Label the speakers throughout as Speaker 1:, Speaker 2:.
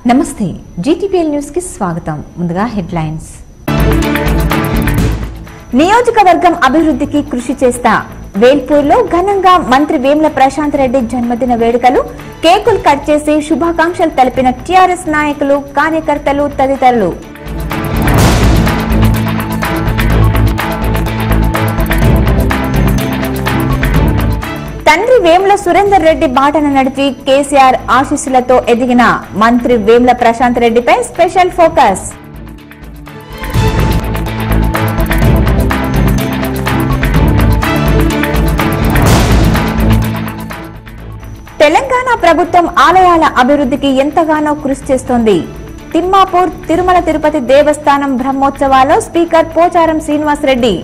Speaker 1: నమస్తే GTPL news కి స్వాగతం. ముందుగా హెడ్లైన్స్. నియోజకవర్గం అభివృద్ధికి కృషి చేస్తా. వేల్పూర్లో ఘనంగా మంత్రి వేముల ప్రశాంత్ రెడ్డి జన్మదిన వేడుకలు. కేకులు కట్ చేసి శుభాకాంక్షలు తెలిపిన టీఆర్ఎస్ నాయకులు, కార్యకర్తలు తదితరులు. తండ్రి వేముల సురేందర్ రెడ్డి బాటన నడిచి కేసీఆర్ ఆశీస్సులతో ఎదిగిన మంత్రి వేముల ప్రశాంత్ రెడ్డిపై స్పెషల్ ఫోకస్. తెలంగాణ ప్రభుత్వం ఆలయాల అభివృద్ధికి ఎంతగానో కృషి చేస్తోంది. తిమ్మాపూర్ తిరుమల తిరుపతి దేవస్థానం బ్రహ్మోత్సవాల్లో స్పీకర్ పోచారం శ్రీనివాస్ రెడ్డి.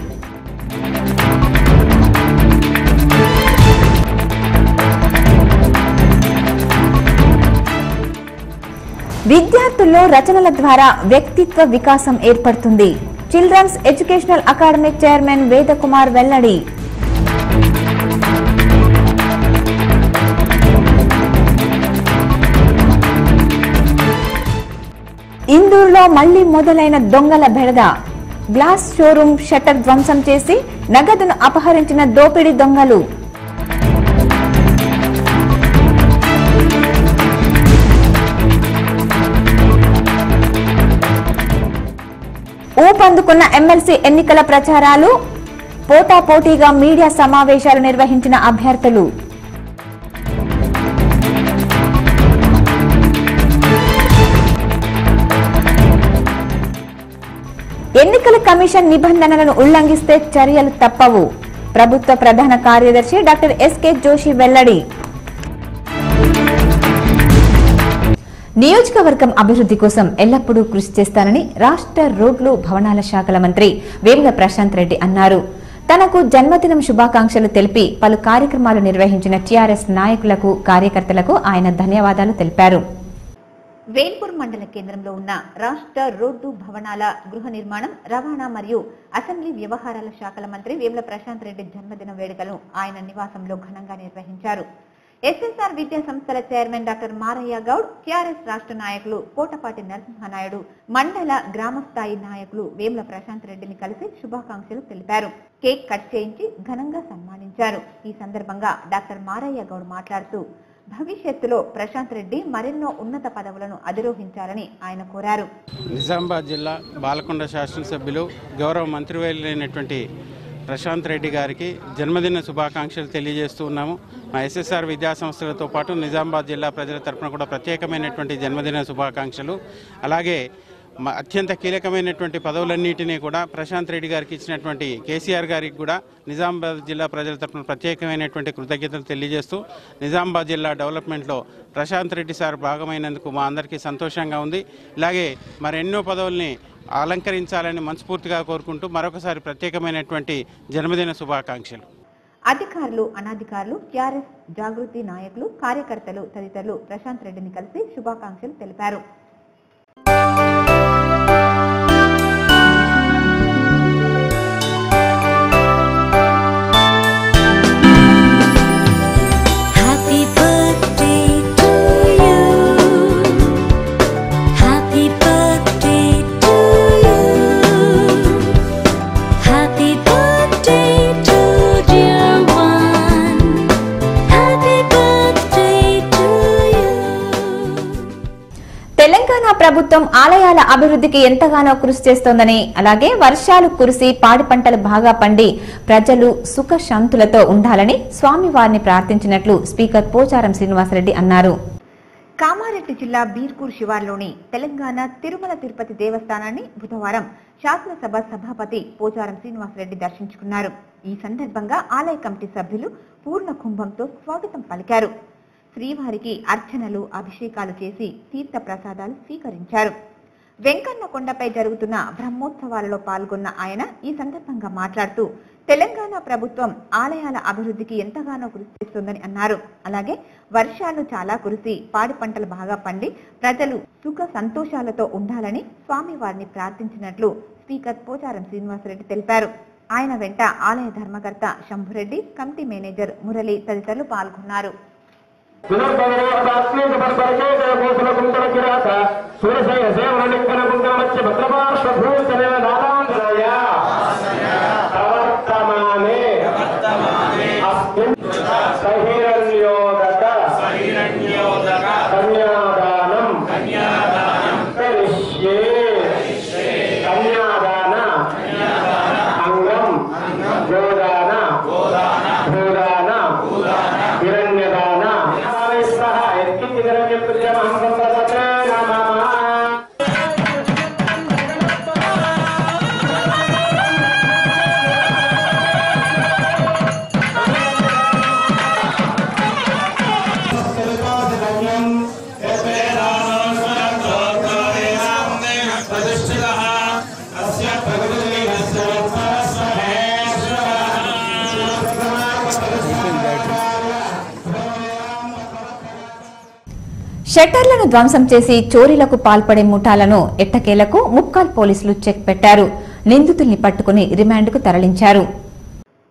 Speaker 1: విద్యార్థుల్లో రచనల ద్వారా వ్యక్తిత్వ వికాసం ఏర్పడుతుంది. Children's educational academy chairman Vedakumar వెల్లడి. ఇందూరులో మళ్లీ మొదలైన దొంగల బెడద. గ్లాస్ షోరూం షట్టర్ ధ్వంసం చేసి నగదును అపహరించిన దోపిడీ దొంగలు. ఊపందుకున్న ఎమ్మెల్సీ ఎన్నికల ప్రచారాలు. పోటాపోటీగా మీడియా సమావేశాలు నిర్వహించిన అభ్యర్థులు. ఎన్నికల కమిషన్ నిబంధనలను ఉల్లంఘిస్తే చర్యలు తప్పవు. ప్రభుత్వ ప్రధాన కార్యదర్శి డాక్టర్ ఎస్కే జోషి వెల్లడి. నియోజకవర్గం అభివృద్ధి కోసం ఎల్లప్పుడూ కృషి చేస్తానని రాష్ట్ర రోడ్లు భవనాల శాఖల మంత్రి వేముల ప్రశాంత్ రెడ్డి అన్నారు. తనకు జన్మదినం శుభాకాంక్షలు తెలిపి పలు కార్యక్రమాలు నిర్వహించిన టీఆర్ఎస్ నాయకులకు, కార్యకర్తలకు ఆయన ధన్యవాదాలు తెలిపారు. వేల్పూర్ మండల కేంద్రంలో ఉన్న రాష్ట్ర రోడ్డు భవనాల, గృహ నిర్మాణం, రవాణా మరియు అసెంబ్లీ వ్యవహారాల శాఖల మంత్రి వేముల ప్రశాంత్ రెడ్డి జన్మదిన వేడుకలను ఆయన నివాసంలో ఘనంగా నిర్వహించారు. ఎస్ఎస్ఆర్ విద్యా సంస్థల chairman doctor Maraiah Goud, TRS రాష్ట్ర నాయకులు పోటపాటి నరసింహనాయుడు, మండల గ్రామ స్థాయి నాయకులు వేముల ప్రశాంత్ రెడ్డిని కలిసి శుభాకాంక్షలు తెలిపారు. కేక్ కట్ చేయించి ఘనంగా సన్మానించారు. ఈ సందర్భంగా డాక్టర్ మారయ్య గౌడ్ మాట్లాడుతూ భవిష్యత్తులో ప్రశాంత్ రెడ్డి మరెన్నో ఉన్నత పదవులను అధిరోహించాలని ఆయన కోరారు.
Speaker 2: నిజామాబాద్ జిల్లా బాలకొండ శాసనసభ్యులు గౌరవ మంత్రివర్యులైనటువంటి ప్రశాంత్ రెడ్డి గారికి జన్మదిన శుభాకాంక్షలు తెలియజేస్తూ ఉన్నాము. మా ఎస్ఎస్ఆర్ విద్యా సంస్థలతో పాటు నిజామాబాద్ జిల్లా ప్రజల తరఫున కూడా ప్రత్యేకమైనటువంటి జన్మదిన శుభాకాంక్షలు. అలాగే అత్యంత కీలకమైనటువంటి పదవులన్నింటినీ కూడా ప్రశాంత్ రెడ్డి గారికి ఇచ్చినటువంటి కేసీఆర్ గారికి కూడా నిజామాబాద్ జిల్లా ప్రజల తరఫున ప్రత్యేకమైనటువంటి కృతజ్ఞతలు తెలియజేస్తూ నిజామాబాద్ జిల్లా డెవలప్మెంట్లో ప్రశాంత్ రెడ్డి సార్ భాగమైనందుకు మా అందరికీ సంతోషంగా ఉంది. ఇలాగే మరెన్నో పదవుల్ని అలంకరించాలని మనస్ఫూర్తిగా కోరుకుంటూ మరొకసారి ప్రత్యేకమైనటువంటి జన్మదిన శుభాకాంక్షలు.
Speaker 1: అధికారులు, అనధికారులు, టీఆర్ఎస్ జాగృతి నాయకులు, కార్యకర్తలు తదితరులు ప్రశాంత్ రెడ్డిని కలిసి శుభాకాంక్షలు తెలిపారు. తెలంగాణ ప్రభుత్వం ఆలయాల అభివృద్ధికి ఎంతగానో కృషి చేస్తోందని, అలాగే వర్షాలు కురిసి పాడి పంటలు బాగా పండి ప్రజలు సుఖశాంతులతో ఉండాలని స్వామివారిని ప్రార్థించినట్లు స్పీకర్ పోచారం శ్రీనివాస్ రెడ్డి అన్నారు. కామారెడ్డి జిల్లా బీర్కూర్ శివార్లోని తెలంగాణ తిరుమల తిరుపతి దేవస్థానాన్ని బుధవారం శాసనసభ సభాపతి పోచారం శ్రీనివాస్ రెడ్డి దర్శించుకున్నారు. ఈ సందర్భంగా ఆలయ కమిటీ సభ్యులు పూర్ణ కుంభంతో స్వాగతం పలికారు. శ్రీవారికి అర్చనలు, అభిషేకాలు చేసి తీర్థ ప్రసాదాలు స్వీకరించారు. వెంకన్న కొండపై జరుగుతున్న బ్రహ్మోత్సవాలలో పాల్గొన్న ఆయన ఈ సందర్భంగా మాట్లాడుతూ తెలంగాణ ప్రభుత్వం ఆలయాల అభివృద్ధికి ఎంతగానో కృషి చేస్తుందని అన్నారు. అలాగే వర్షాలు చాలా కురిసి పాడి పంటలు బాగా పండి ప్రజలు సుఖ సంతోషాలతో ఉండాలని స్వామివారిని ప్రార్థించినట్లు స్పీకర్ పోచారం శ్రీనివాసరెడ్డి తెలిపారు. ఆయన వెంట ఆలయ ధర్మకర్త శంభురెడ్డి, కమిటీ మేనేజర్ మురళి తదితరులు పాల్గొన్నారు. షట్టర్లను ధ్వంసం చేసి చోరీలకు పాల్పడే ముఠాలను ఎట్టకేలకు ముక్కాల్ పోలీసులు చెక్ పెట్టారు. నిందితుల్ని పట్టుకుని రిమాండ్కు తరలించారు.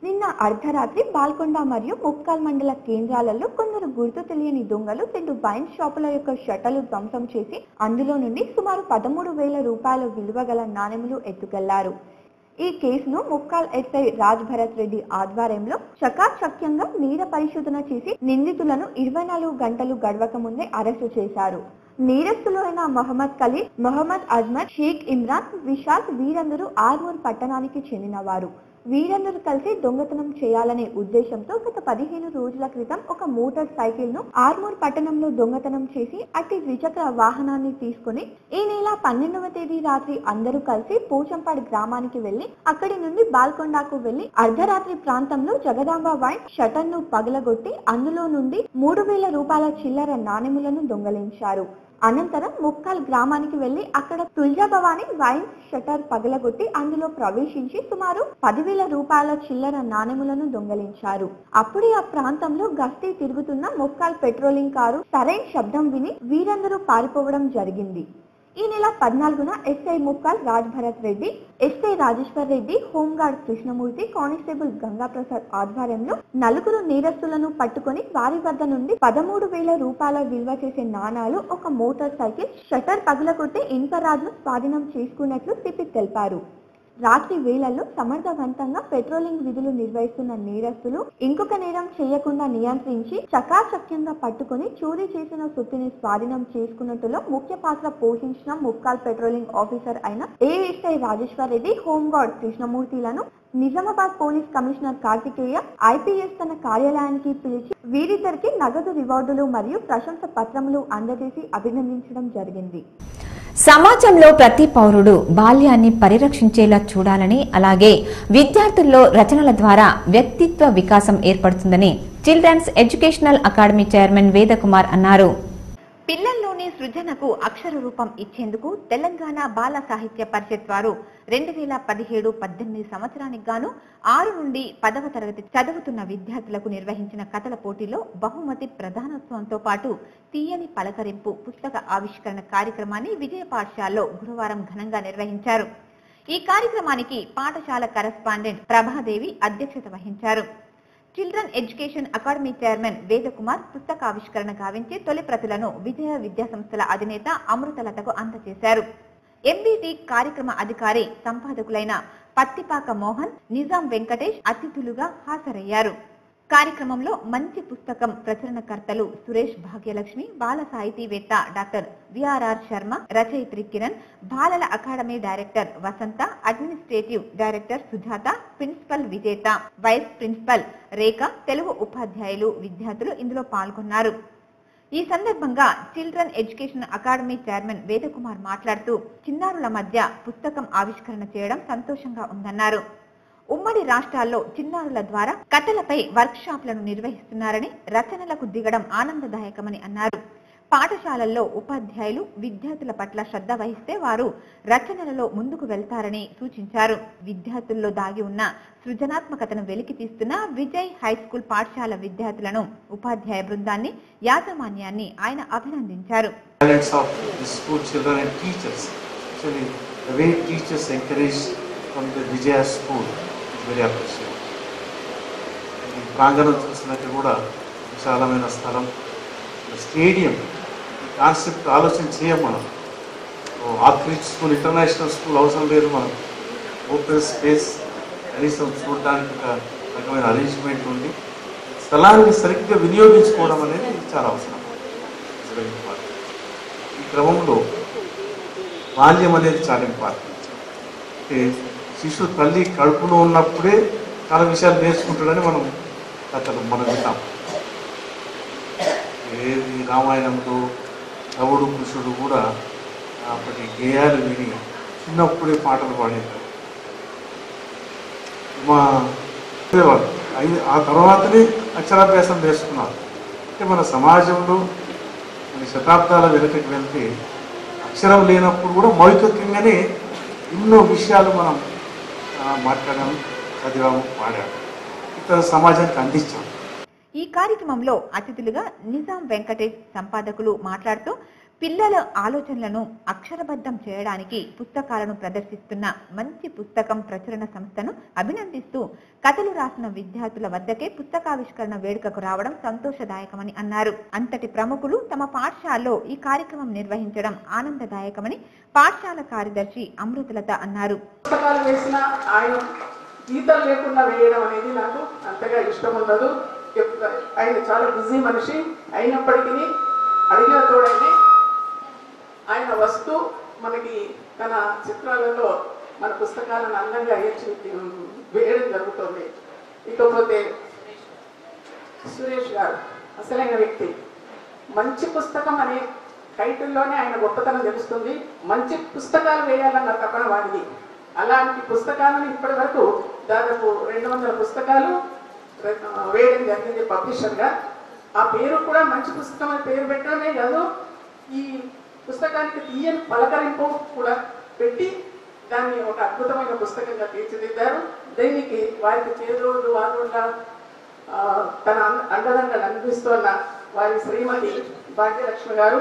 Speaker 3: నిన్న అర్ధరాత్రి బాల్కొండ మరియు ముక్కాల్ మండల కేంద్రాలలో కొందరు గుర్తు తెలియని దొంగలు 2 వైన్ షాపుల యొక్క షట్టర్లు ధ్వంసం చేసి అందులో నుండి సుమారు 13,000 రూపాయల విలువ గల నాణెములు ఎత్తుకెళ్లారు. ఈ కేసును ముక్కాల్ ఎస్ఐ రాజ్ భరత్ రెడ్డి ఆధ్వర్యంలో చకాచక్యంగా నీడ పరిశోధన చేసి నిందితులను 24 గంటలు గడవక ముందే అరెస్టు చేశారు. నేరస్తులైన మొహమ్మద్ ఖలీల్, మొహమ్మద్ అజ్మద్, షేక్ ఇమ్రాన్, విశాల్ వీరందరూ ఆర్మూర్ పట్టణానికి చెందినవారు. వీరందరూ కలిసి దొంగతనం చేయాలనే ఉద్దేశంతో గత 15 రోజుల క్రితం ఒక మోటార్ సైకిల్ ను ఆర్మూర్ పట్టణంలో దొంగతనం చేసి అట్టి ద్విచక్ర వాహనాన్ని తీసుకుని ఈ నెల 12వ తేదీ రాత్రి అందరూ కలిసి పోచంపాడు గ్రామానికి వెళ్లి అక్కడి నుండి బాల్కొండకు వెళ్లి అర్ధరాత్రి ప్రాంతంలో జగదాంబ వైన్ షటర్ ను పగలగొట్టి అందులో నుండి 3,000 రూపాయల చిల్లర నాణెములను దొంగలించారు. అనంతరం ముక్కాల్ గ్రామానికి వెళ్లి అక్కడ తుల్జాభవాని వైన్ షటర్ పగలగొట్టి అందులో ప్రవేశించి సుమారు 10,000 రూపాయల చిల్లర నాణెములను దొంగలించారు. అప్పుడే ఆ ప్రాంతంలో గస్తీ తిరుగుతున్న ముక్కాల్ పెట్రోలింగ్ కారు సరైన శబ్దం విని వీరందరూ పారిపోవడం జరిగింది. ఈ నెల 14న SI Mukkal Raj Bharath Reddy, SI Rajeshwar Reddy, home guard Krishnamurthy, constable Gangaprasad ఆధ్వర్యంలో 4 నేరస్తులను పట్టుకుని వారి వద్ద నుండి 13,000 రూపాయల విలువ చేసే నాణాలు, ఒక మోటార్ సైకిల్, షటర్ పగులగొట్టి ఇన్ఫరాడ్ను స్వాధీనం చేసుకున్నట్లు సిపి తెలిపారు. రాత్రి వేళల్లో సమర్థవంతంగా పెట్రోలింగ్ విధులు నిర్వహిస్తున్న నేరస్తులు ఇంకొక నేరం చేయకుండా నియంత్రించి చకాచక్యంగా పట్టుకుని చోరీ చేసిన సొత్తుని స్వాధీనం చేసుకున్నట్టులో ముఖ్య పాత్ర పోషించిన ముక్కాల్ పెట్రోలింగ్ ఆఫీసర్ అయిన ఏఎస్ఐ రాజేశ్వర్ రెడ్డి, హోంగార్డ్ కృష్ణమూర్తిలను Nizamabad police commissioner Karthikeya IPS తన కార్యాలయానికి పిలిచి వీరిద్దరికి నగదు రివార్డులు మరియు ప్రశంస పత్రములు అందజేసి అభినందించడం జరిగింది.
Speaker 1: సమాజంలో ప్రతి పౌరుడు బాల్యాన్ని పరిరక్షించేలా చూడాలని, అలాగే విద్యార్థుల్లో రచనల ద్వారా వ్యక్తిత్వ వికాసం ఏర్పడుతుందని children's educational academy chairman Vedakumar అన్నారు.
Speaker 3: పిల్లల్లోని సృజనకు అక్షర రూపం ఇచ్చేందుకు తెలంగాణ బాల సాహిత్య పరిషత్ వారు 2017-18 సంవత్సరానికి గాను 6 నుండి 10వ తరగతి చదువుతున్న విద్యార్థులకు నిర్వహించిన కథల పోటీలో బహుమతి ప్రధానోత్సవంతో పాటు తీయని పలకరింపు పుస్తక ఆవిష్కరణ కార్యక్రమాన్ని విజయ పాఠశాలలో గురువారం ఘనంగా నిర్వహించారు. ఈ కార్యక్రమానికి పాఠశాల కరెస్పాండెంట్ ప్రభాదేవి అధ్యక్షత వహించారు. Children education academy chairman Vedakumar పుస్తకావిష్కరణ గావించి తొలి ప్రతులను విజయ విద్యాసంస్థల అధినేత అమృతలతకు అందజేశారు. ఎంబీటీ కార్యక్రమ అధికారి సంపాదకులైన పత్తిపాక మోహన్, నిజాం వెంకటేష్ అతిథులుగా హాజరయ్యారు. కార్యక్రమంలో మంచి పుస్తకం ప్రచురణకర్తలు సురేష్ భాగ్యలక్ష్మి, బాల సాహితీవేత్త డాక్టర్ విఆర్ఆర్ శర్మ, రచయిత్రి కిరణ్, బాలల అకాడమీ డైరెక్టర్ వసంత, అడ్మినిస్ట్రేటివ్ డైరెక్టర్ సుజాత, ప్రిన్సిపల్ విజేత, వైస్ ప్రిన్సిపల్ రేఖ, తెలుగు ఉపాధ్యాయులు, విద్యార్థులు ఇందులో పాల్గొన్నారు. ఈ సందర్భంగా children education academy chairman Vedakumar మాట్లాడుతూ చిన్నారుల మధ్య పుస్తకం ఆవిష్కరణ చేయడం సంతోషంగా ఉందన్నారు. ఉమ్మడి రాష్ట్రాల్లో చిన్నారుల ద్వారా కథలపై వర్క్ షాప్లను నిర్వహిస్తున్నారని, రచనలకు దిగడం ఆనందదాయకమని అన్నారు. పాఠశాలల్లో ఉపాధ్యాయులు విద్యార్థుల పట్ల శ్రద్ధ వహిస్తే వారు రచనలలో ముందుకు వెళ్తారని సూచించారు. విద్యార్థుల్లో దాగి ఉన్న సృజనాత్మకతను వెలికి తీస్తున్న విజయ్ హైస్కూల్ పాఠశాల విద్యార్థులను, ఉపాధ్యాయ బృందాన్ని, యాజమాన్యాన్ని ఆయన అభినందించారు.
Speaker 4: ప్రాంగణం చూసినట్టు కూడా విశాలమైన స్థలం, స్టేడియం కాన్సెప్ట్ ఆలోచన చేయం మనం. ఆర్కిడ్ స్కూల్, ఇంటర్నేషనల్ స్కూల్ అవసరం లేదు. మనం ఓపెన్ స్పేస్ కనీసం చూడడానికి ఒక రకమైన అరేంజ్మెంట్ ఉంది. స్థలాన్ని సరిగ్గా వినియోగించుకోవడం అనేది చాలా అవసరం. ఈ క్రమంలో బాల్యం అనేది చాలా ఇంపార్టెంట్. అంటే శిశువు తల్లి కడుపులో ఉన్నప్పుడే చాలా విషయాలు నేర్చుకుంటాడని మనం విన్నాం. ఏది రామాయణంలో రవుడు కృష్ణుడు కూడా అప్పటి గేయాలు విని చిన్నప్పుడే పాటలు పాడేవారు. ఆ తర్వాతనే అక్షరాభ్యాసం చేసుకున్నారు. అంటే మన సమాజంలో మన శతాబ్దాల వెనుకకి వెళ్తే అక్షరం లేనప్పుడు కూడా మౌలికంగానే ఎన్నో విషయాలు మనం మాట్లాడాము, చదివాము, పాడాము, ఇతర సమాజానికి అందించాము.
Speaker 3: ఈ కార్యక్రమంలో అతిథులుగా నిజాం వెంకటేష్ సంపాదకులు మాట్లాడుతూ పిల్లల ఆలోచనలను అక్షరబద్ధం చేయడానికి పుస్తకాలను ప్రదర్శిస్తున్న మంచి పుస్తకం ప్రచురణ సంస్థను అభినందిస్తూ కథలు రాసిన విద్యార్థుల వద్దకే పుస్తకావిష్కరణ వేడుకకు రావడం సంతోషదాయకమని అన్నారు. అంతటి ప్రముఖులు తమ పాఠశాలలో ఈ కార్యక్రమం నిర్వహించడం ఆనందదాయకమని పాఠశాల కార్యదర్శి అమృతలత అన్నారు.
Speaker 5: పుస్తకాలు వేసిన ఆయన గీతలు లేకుండా వేయడం అనేది నాకు అంతగా ఇష్టం ఉండదు. ఆయన చాలా బిజీ మనిషి అయినప్పటికీ అడిగిన తోడని ఆయన వస్తూ మనకి తన చిత్రాలలో మన పుస్తకాలను అందంగా వేయడం జరుగుతుంది. ఇకపోతే సురేష్ గారు అసలైన వ్యక్తి. మంచి పుస్తకం అనే టైటిల్లోనే ఆయన గొప్పతనం తెలుస్తుంది. మంచి పుస్తకాలు వేయాలన్న తపన వారిది. అలాంటి పుస్తకాలను ఇప్పటి వరకు దాదాపు 200 పుస్తకాలు వేయడం జరిగింది పబ్లిషర్గా. ఆ పేరు కూడా మంచి పుస్తకం అని పేరు పెట్టడమే కాదు, ఈ పుస్తకానికి తీయని పలకరింపు కూడా పెట్టి దాన్ని ఒక అద్భుతమైన పుస్తకంగా తీర్చిదిద్దారు. దీనికి వారికి చేదోడు వాదుడుగా తన అండదండలు అందిస్తున్న వారి శ్రీమతి భాగ్యలక్ష్మి గారు.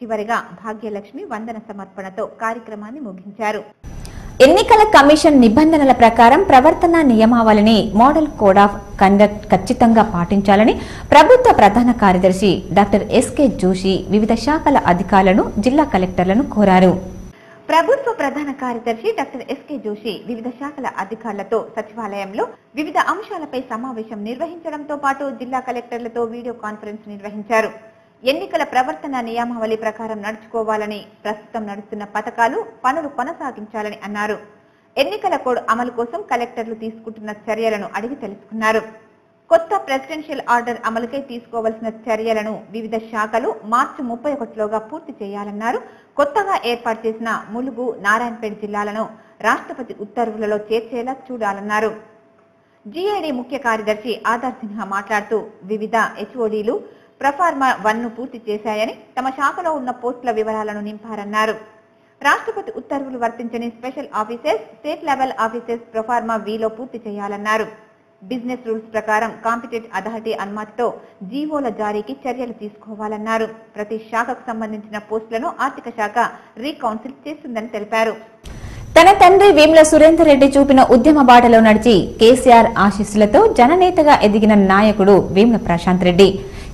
Speaker 3: చివరిగా భాగ్యలక్ష్మి వందన సమర్పణతో కార్యక్రమాన్ని ముగించారు.
Speaker 1: ఎన్నికల కమిషన్ నిబంధనల ప్రకారం ప్రవర్తన నియమావళిని మోడల్ కోడ్ ఆఫ్ కండక్ట్ ఖచ్చితంగా పాటించాలని ప్రభుత్వ ప్రధాన కార్యదర్శి డాక్టర్ ఎస్కే జోషి వివిధ శాఖల అధికారులను జిల్లా కలెక్టర్లను కోరారు.
Speaker 3: ప్రభుత్వ ప్రధాన కార్యదర్శి డాక్టర్ ఎస్కే జోషి వివిధ శాఖల అధికారులతో సచివాలయంలో వివిధ అంశాలపై సమావేశం నిర్వహించడంతో పాటు జిల్లా కలెక్టర్లతో వీడియో కాన్ఫరెన్స్ నిర్వహించారు. ఎన్నికల ప్రవర్తన నియమావళి ప్రకారం నడుచుకోవాలని, ప్రస్తుతం నడుస్తున్న పథకాలు పనులు కొనసాగించాలని అన్నారు. ఎన్నికల కోడ్ అమలు కోసం కలెక్టర్లు తీసుకుంటున్న చర్యలను అడిగి తెలుసుకున్నారు. కొత్త ప్రెసిడెన్షియల్ ఆర్డర్ అమలుకై తీసుకోవాల్సిన చర్యలను వివిధ శాఖలు మార్చి 31లోగా పూర్తి చేయాలన్నారు. కొత్తగా ఏర్పాటు చేసిన ములుగు, నారాయణపేట జిల్లాలను రాష్ట్రపతి ఉత్తర్వులలో చేర్చేలా చూడాలన్నారు. జీఐడీ ముఖ్య కార్యదర్శి ఆధార్ సిన్హా మాట్లాడుతూ వివిధ హెచ్ఓడీలు ప్రఫార్మా 1ను పూర్తి చేశాయని, తమ శాఖలో ఉన్న పోస్టుల వివరాలను నింపారన్నారు. రాష్ట్రపతి ఉత్తర్వులు వర్తించని special officers, state level officers proforma వీలో పూర్తి చేయాలన్నారు. బిజినెస్ రూల్స్ ప్రకారం కాంపిటెంట్ అథారిటీ అనుమతితో జీవోల జారీకి చర్యలు తీసుకోవాలన్నారు. ప్రతి శాఖకు సంబంధించిన పోస్టులను ఆర్థిక శాఖ రీకౌన్సిల్ చేస్తుందని తెలిపారు.
Speaker 1: తన తండ్రి వేముల సురేందర్ రెడ్డి చూపిన ఉద్యమ బాటలో నడిచి కేసీఆర్ ఆశీస్సులతో జననేతగా ఎదిగిన నాయకుడు వేముల ప్రశాంత్ రెడ్డి.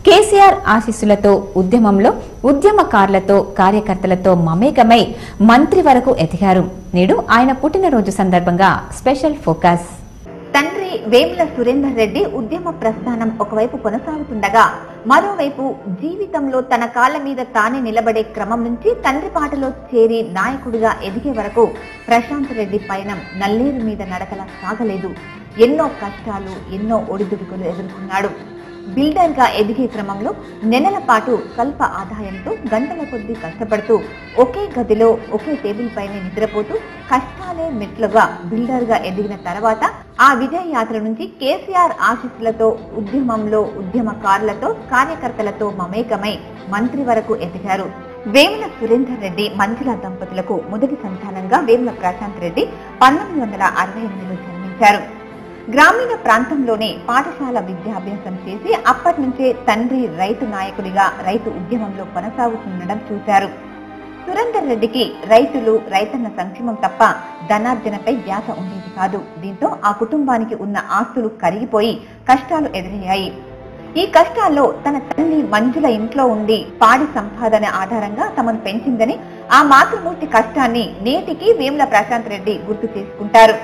Speaker 1: కేసీఆర్ ఆశీస్సులతో ఉద్యమంలో ఉద్యమకారులతో, కార్యకర్తలతో మమేకమై మంత్రి వరకు ఎదిగారు. నేడు ఆయన పుట్టినరోజు సందర్భంగా స్పెషల్ ఫోకస్.
Speaker 3: తండ్రి వేముల సురేందర్ రెడ్డి ఉద్యమ ప్రస్థానం ఒకవైపు కొనసాగుతుండగా, మరోవైపు జీవితంలో తన కాళ్ల మీద తానే నిలబడే క్రమం నుంచి తండ్రి పాటలో చేరి నాయకుడిగా ఎదిగే వరకు ప్రశాంత్ రెడ్డి పయనం నల్లేరు మీద నడకలా సాగలేదు. ఎన్నో కష్టాలు, ఎన్నో ఒడిదుడుకులు ఎదుర్కొన్నాడు. బిల్డర్ గా ఎదిగే క్రమంలో నెలల పాటు స్వల్ప ఆదాయంతో గంటల కొద్దీ కష్టపడుతూ ఒకే గదిలో ఒకే టేబుల్ పైన నిద్రపోతూ కష్టాలే మెట్లుగా బిల్డర్ గా ఎదిగిన తర్వాత ఆ విజయ యాత్ర నుంచి కేసీఆర్ ఆశీస్సులతో ఉద్యమంలో ఉద్యమకారులతో, కార్యకర్తలతో మమేకమై మంత్రి వరకు ఎదిగారు. వేముల సురేందర్ రెడ్డి మంజుల దంపతులకు మొదటి సంతానంగా వేముల ప్రశాంత్ రెడ్డి 1968లో జన్మించారు. గ్రామీణ ప్రాంతంలోనే పాఠశాల విద్యాభ్యాసం చేసి అప్పటి నుంచే తండ్రి రైతు నాయకుడిగా రైతు ఉద్యమంలో కొనసాగుతుండడం చూశారు. సురేందర్ రెడ్డికి రైతులు, రైతన్న సంక్షేమం తప్ప ధనార్జనపై ధ్యాస ఉండేది కాదు. దీంతో ఆ కుటుంబానికి ఉన్న ఆస్తులు కరిగిపోయి కష్టాలు ఎదురయ్యాయి. ఈ కష్టాల్లో తన తల్లి మంజుల ఇంట్లో ఉండి పాడి సంపాదన ఆధారంగా తమను పెంచిందని, ఆ మాతృమూర్తి కష్టాన్ని నేటికి వేముల ప్రశాంత్ రెడ్డి గుర్తు చేసుకుంటారు.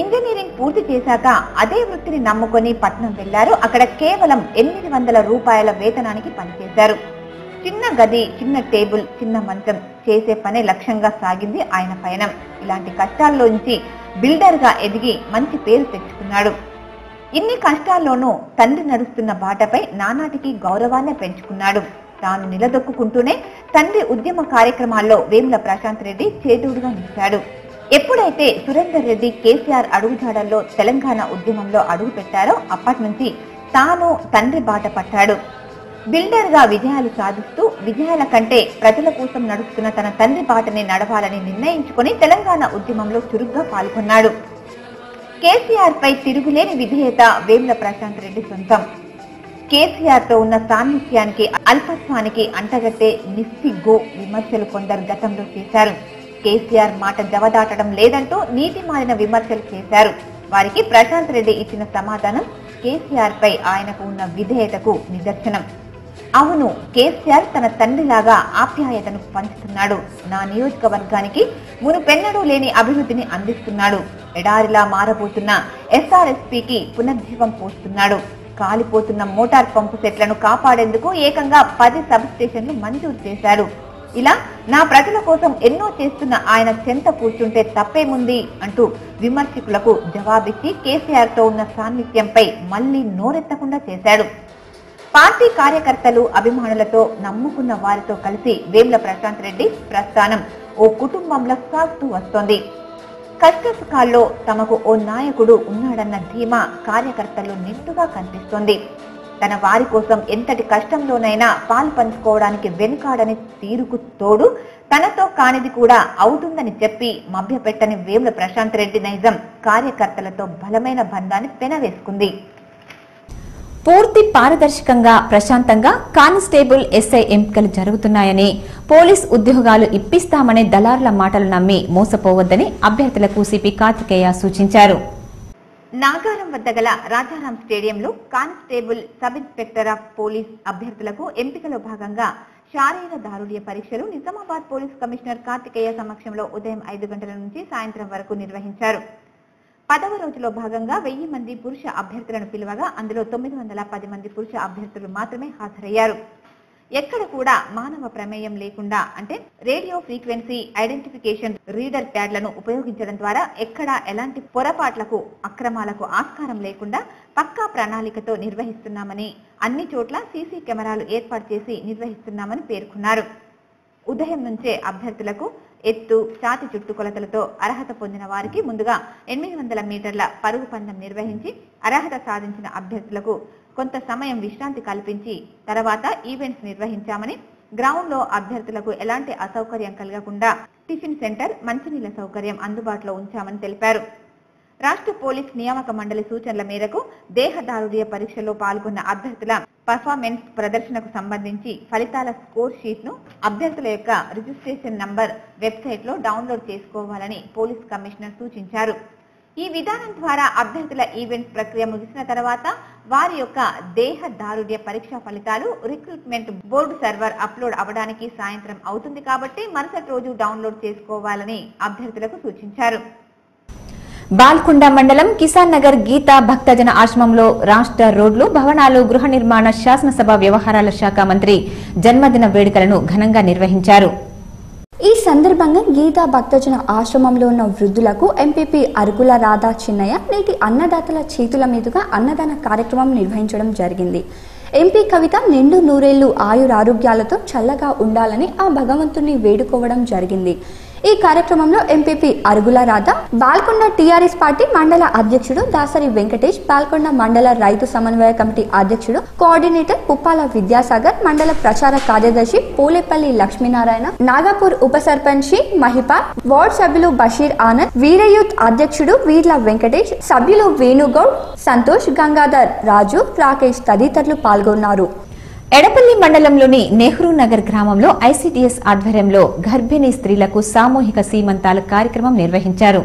Speaker 3: ఇంజనీరింగ్ పూర్తి చేశాక అదే వృత్తిని నమ్ముకొని పట్నం వెళ్లారు. అక్కడ కేవలం 800 రూపాయల వేతనానికి పనిచేశారు. చిన్న గది, చిన్న టేబుల్, చిన్న మంచం, చేసే పనే లక్ష్యంగా సాగింది ఆయన పయనం. ఇలాంటి కష్టాల్లోంచి బిల్డర్ గా ఎదిగి మంచి పేరు తెచ్చుకున్నాడు. ఇన్ని కష్టాల్లోనూ తండ్రి నడుస్తున్న బాటపై నానాటికి గౌరవాన్ని పెంచుకున్నాడు. తాను నిలదొక్కుంటూనే తండ్రి ఉద్యమ కార్యక్రమాల్లో వేముల ప్రశాంత్ రెడ్డి చేదోడుగా నిలిచాడు. ఎప్పుడైతే సురేందర్ రెడ్డి కేసీఆర్ అడుగుజాడల్లో తెలంగాణ ఉద్యమంలో అడుగు పెట్టారో అప్పటి నుంచి తాను తండ్రి బాట పట్టాడు. బిల్డర్ గా విజయాలు సాధిస్తూ విజయాల కంటే ప్రజల కోసం నడుస్తున్న తన తండ్రి బాటని నడవాలని నిర్ణయించుకుని తెలంగాణ ఉద్యమంలో చురుగ్గా పాల్గొన్నాడు. కేసీఆర్ పై తిరుగులేని విధేయత వేముల ప్రశాంత్ రెడ్డి సొంతం. కేసీఆర్ తో ఉన్న సాన్నిధ్యానికి అల్పత్వానికి అంటగట్టే నిస్సిగ్గు విమర్శలు కొందరు గతంలో చేశారు. కేసీఆర్ మాట జవదాటడం లేదంటూ నీతి మారిన విమర్శలు చేశారు. వారికి ప్రశాంత్ రెడ్డి ఇచ్చిన సమాధానం కేసీఆర్ పై ఆయనకు ఉన్న విధేయతకు నిదర్శనం. అవును, కేసీఆర్ తన తండ్రిలాగా ఆప్యాయతను పంచుతున్నాడు. నా నియోజకవర్గానికి మునుపెన్నడూ లేని అభివృద్ధిని అందిస్తున్నాడు. ఎడారిలా మారబోతున్న ఎస్ఆర్ఎస్పీకి పునర్జీవం పోస్తున్నాడు. కాలిపోతున్న మోటార్ పంపు సెట్లను కాపాడేందుకు ఏకంగా 10 సబ్ స్టేషన్లు మంజూరు చేశాడు. ఇలా నా ప్రజల కోసం ఎన్నో చేస్తున్న ఆయన చెంత కూర్చుంటే తప్పేముంది అంటూ విమర్శకులకు జవాబిచ్చి కేసీఆర్ తో ఉన్న సాన్నిధ్యంపై మళ్లీ నోరెత్తకుండా చేశాడు. పార్టీ కార్యకర్తలు అభిమానులతో నమ్ముకున్న వారితో కలిసి వేముల ప్రశాంత్ రెడ్డి ప్రస్థానం ఓ కుటుంబంలో సాగుతూ వస్తోంది. కష్టసుఖాల్లో తమకు ఓ నాయకుడు ఉన్నాడన్న ధీమా కార్యకర్తల్లో నిండుగా కనిపిస్తోంది. తన వారి కోసం ఎంతటి కష్టంలోనైనా పాలు పంచుకోవడానికి వెనుకాడని తీరుకు తోడు తనతో కానిది కూడా అవుతుందని చెప్పి మభ్యపెట్టని వేముల ప్రశాంత్ రెడ్డి నైజం కార్యకర్తలతో బలమైన బంధాన్ని పెనవేసుకుంది.
Speaker 1: పూర్తి పారదర్శకంగా ప్రశాంతంగా కానిస్టేబుల్ ఎస్ఐ ఎంపికలు జరుగుతున్నాయని, పోలీస్ ఉద్యోగాలు ఇప్పిస్తామనే దళారుల మాటలు నమ్మి మోసపోవద్దని అభ్యర్థులకు సిపి కార్తికేయ సూచించారు.
Speaker 3: నాగారం వద్ద గల రాజారాం స్టేడియంలో constable sub inspector of police అభ్యర్థులకు ఎంపికలో భాగంగా శారీర దారుఢ్య పరీక్షలు నిజామాబాద్ పోలీస్ కమిషనర్ కార్తికేయ సమక్షంలో ఉదయం 5 గంటల నుంచి సాయంత్రం వరకు నిర్వహించారు. 10వ రోజులో భాగంగా 1000 మంది పురుష అభ్యర్థులను పిలువగా అందులో 910 మంది పురుష అభ్యర్థులు మాత్రమే హాజరయ్యారు. ఎక్కడ కూడా మానవ ప్రమేయం లేకుండా అంటే రేడియో ఫ్రీక్వెన్సీ ఐడెంటిఫికేషన్ రీడర్ ప్యాడ్లను ఉపయోగించడం ద్వారా ఎక్కడా ఎలాంటి పొరపాట్లకు అక్రమాలకు ఆస్కారం లేకుండా పక్కా ప్రణాళికతో నిర్వహిస్తున్నామని, అన్ని చోట్ల సీసీ కెమెరాలు ఏర్పాటు చేసి నిర్వహిస్తున్నామని పేర్కొన్నారు. ఉదయం నుంచే అభ్యర్థులకు ఎత్తు, ఛాతి చుట్టుకొలతలతో అర్హత పొందిన వారికి ముందుగా 800 మీటర్ల పరుగు పందెం నిర్వహించి అర్హత సాధించిన అభ్యర్థులకు కొంత సమయం విశ్రాంతి కల్పించి తర్వాత ఈవెంట్స్ నిర్వహించామని, గ్రౌండ్ లో అభ్యర్థులకు ఎలాంటి అసౌకర్యం కలగకుండా టిఫిన్ సెంటర్, మంచినీళ్ల సౌకర్యం అందుబాటులో ఉంచామని తెలిపారు. రాష్ట్ర పోలీస్ నియామక మండలి సూచనల మేరకు దేహదారుఢ్య పరీక్షలో పాల్గొన్న అభ్యర్థుల పర్ఫార్మెన్స్ ప్రదర్శనకు సంబంధించి ఫలితాల స్కోర్ షీట్ ను అభ్యర్థుల యొక్క రిజిస్ట్రేషన్ నంబర్ వెబ్సైట్ లో డౌన్లోడ్ చేసుకోవాలని పోలీస్ కమిషనర్ సూచించారు. ఈ విధానం ద్వారా అభ్యర్థుల ఈవెంట్ ప్రక్రియ ముగిసిన తర్వాత వారి యొక్క దేహ దారుఢ్య పరీక్ష ఫలితాలు రిక్రూట్మెంట్ బోర్డు సర్వర్ అప్లోడ్ అవడానికి సాయంత్రం అవుతుంది కాబట్టి మరుసటి రోజు డౌన్లోడ్ చేసుకోవాలని అభ్యర్థులకు సూచించారు.
Speaker 1: బాల్కొండ మండలం కిసాన్ నగర్ గీతా భక్తజన ఆశ్రమంలో రాష్ట్ర రోడ్లు, భవనాలు, గృహ నిర్మాణ, శాసనసభ వ్యవహారాల శాఖ మంత్రి జన్మదిన వేడుకలను ఘనంగా నిర్వహించారు.
Speaker 6: ఈ సందర్భంగా గీతా భక్తజన ఆశ్రమంలో ఉన్న వృద్ధులకు ఎంపీపీ అరుగుల రాధా చిన్నయ్య నేటి అన్నదాతల చేతుల మీదుగా అన్నదాన కార్యక్రమం నిర్వహించడం జరిగింది. ఎంపీ కవిత నిండు నూరేళ్లు ఆయురారోగ్యాలతో చల్లగా ఉండాలని ఆ భగవంతుని వేడుకోవడం జరిగింది. ఈ కార్యక్రమంలో ఎంపీపీ అరుగుల రాధ, బాల్కొండ టీఆర్ఎస్ పార్టీ మండల అధ్యక్షుడు దాసరి వెంకటేష్, బాల్కొండ మండల రైతు సమన్వయ కమిటీ అధ్యక్షుడు కోఆర్డినేటర్ పుప్పాల విద్యాసాగర్, మండల ప్రచార కార్యదర్శి పోలేపల్లి లక్ష్మీనారాయణ, నాగపూర్ ఉప సర్పంచి మహిపాల్, వార్డు సభ్యులు బషీర్ ఆనంద్, వీరయూత్ అధ్యక్షుడు వీర్ల వెంకటేష్, సభ్యులు వేణుగౌడ్, సంతోష్, గంగాధర్, రాజు, రాకేష్ తదితరులు పాల్గొన్నారు.
Speaker 1: ఎడపల్లి మండలంలోని నెహ్రూ నగర్ గ్రామంలో ఐసీడీఎస్ ఆధ్వర్యంలో గర్భిణీ స్త్రీలకు సామూహిక సీమంతాల కార్యక్రమం నిర్వహించారు.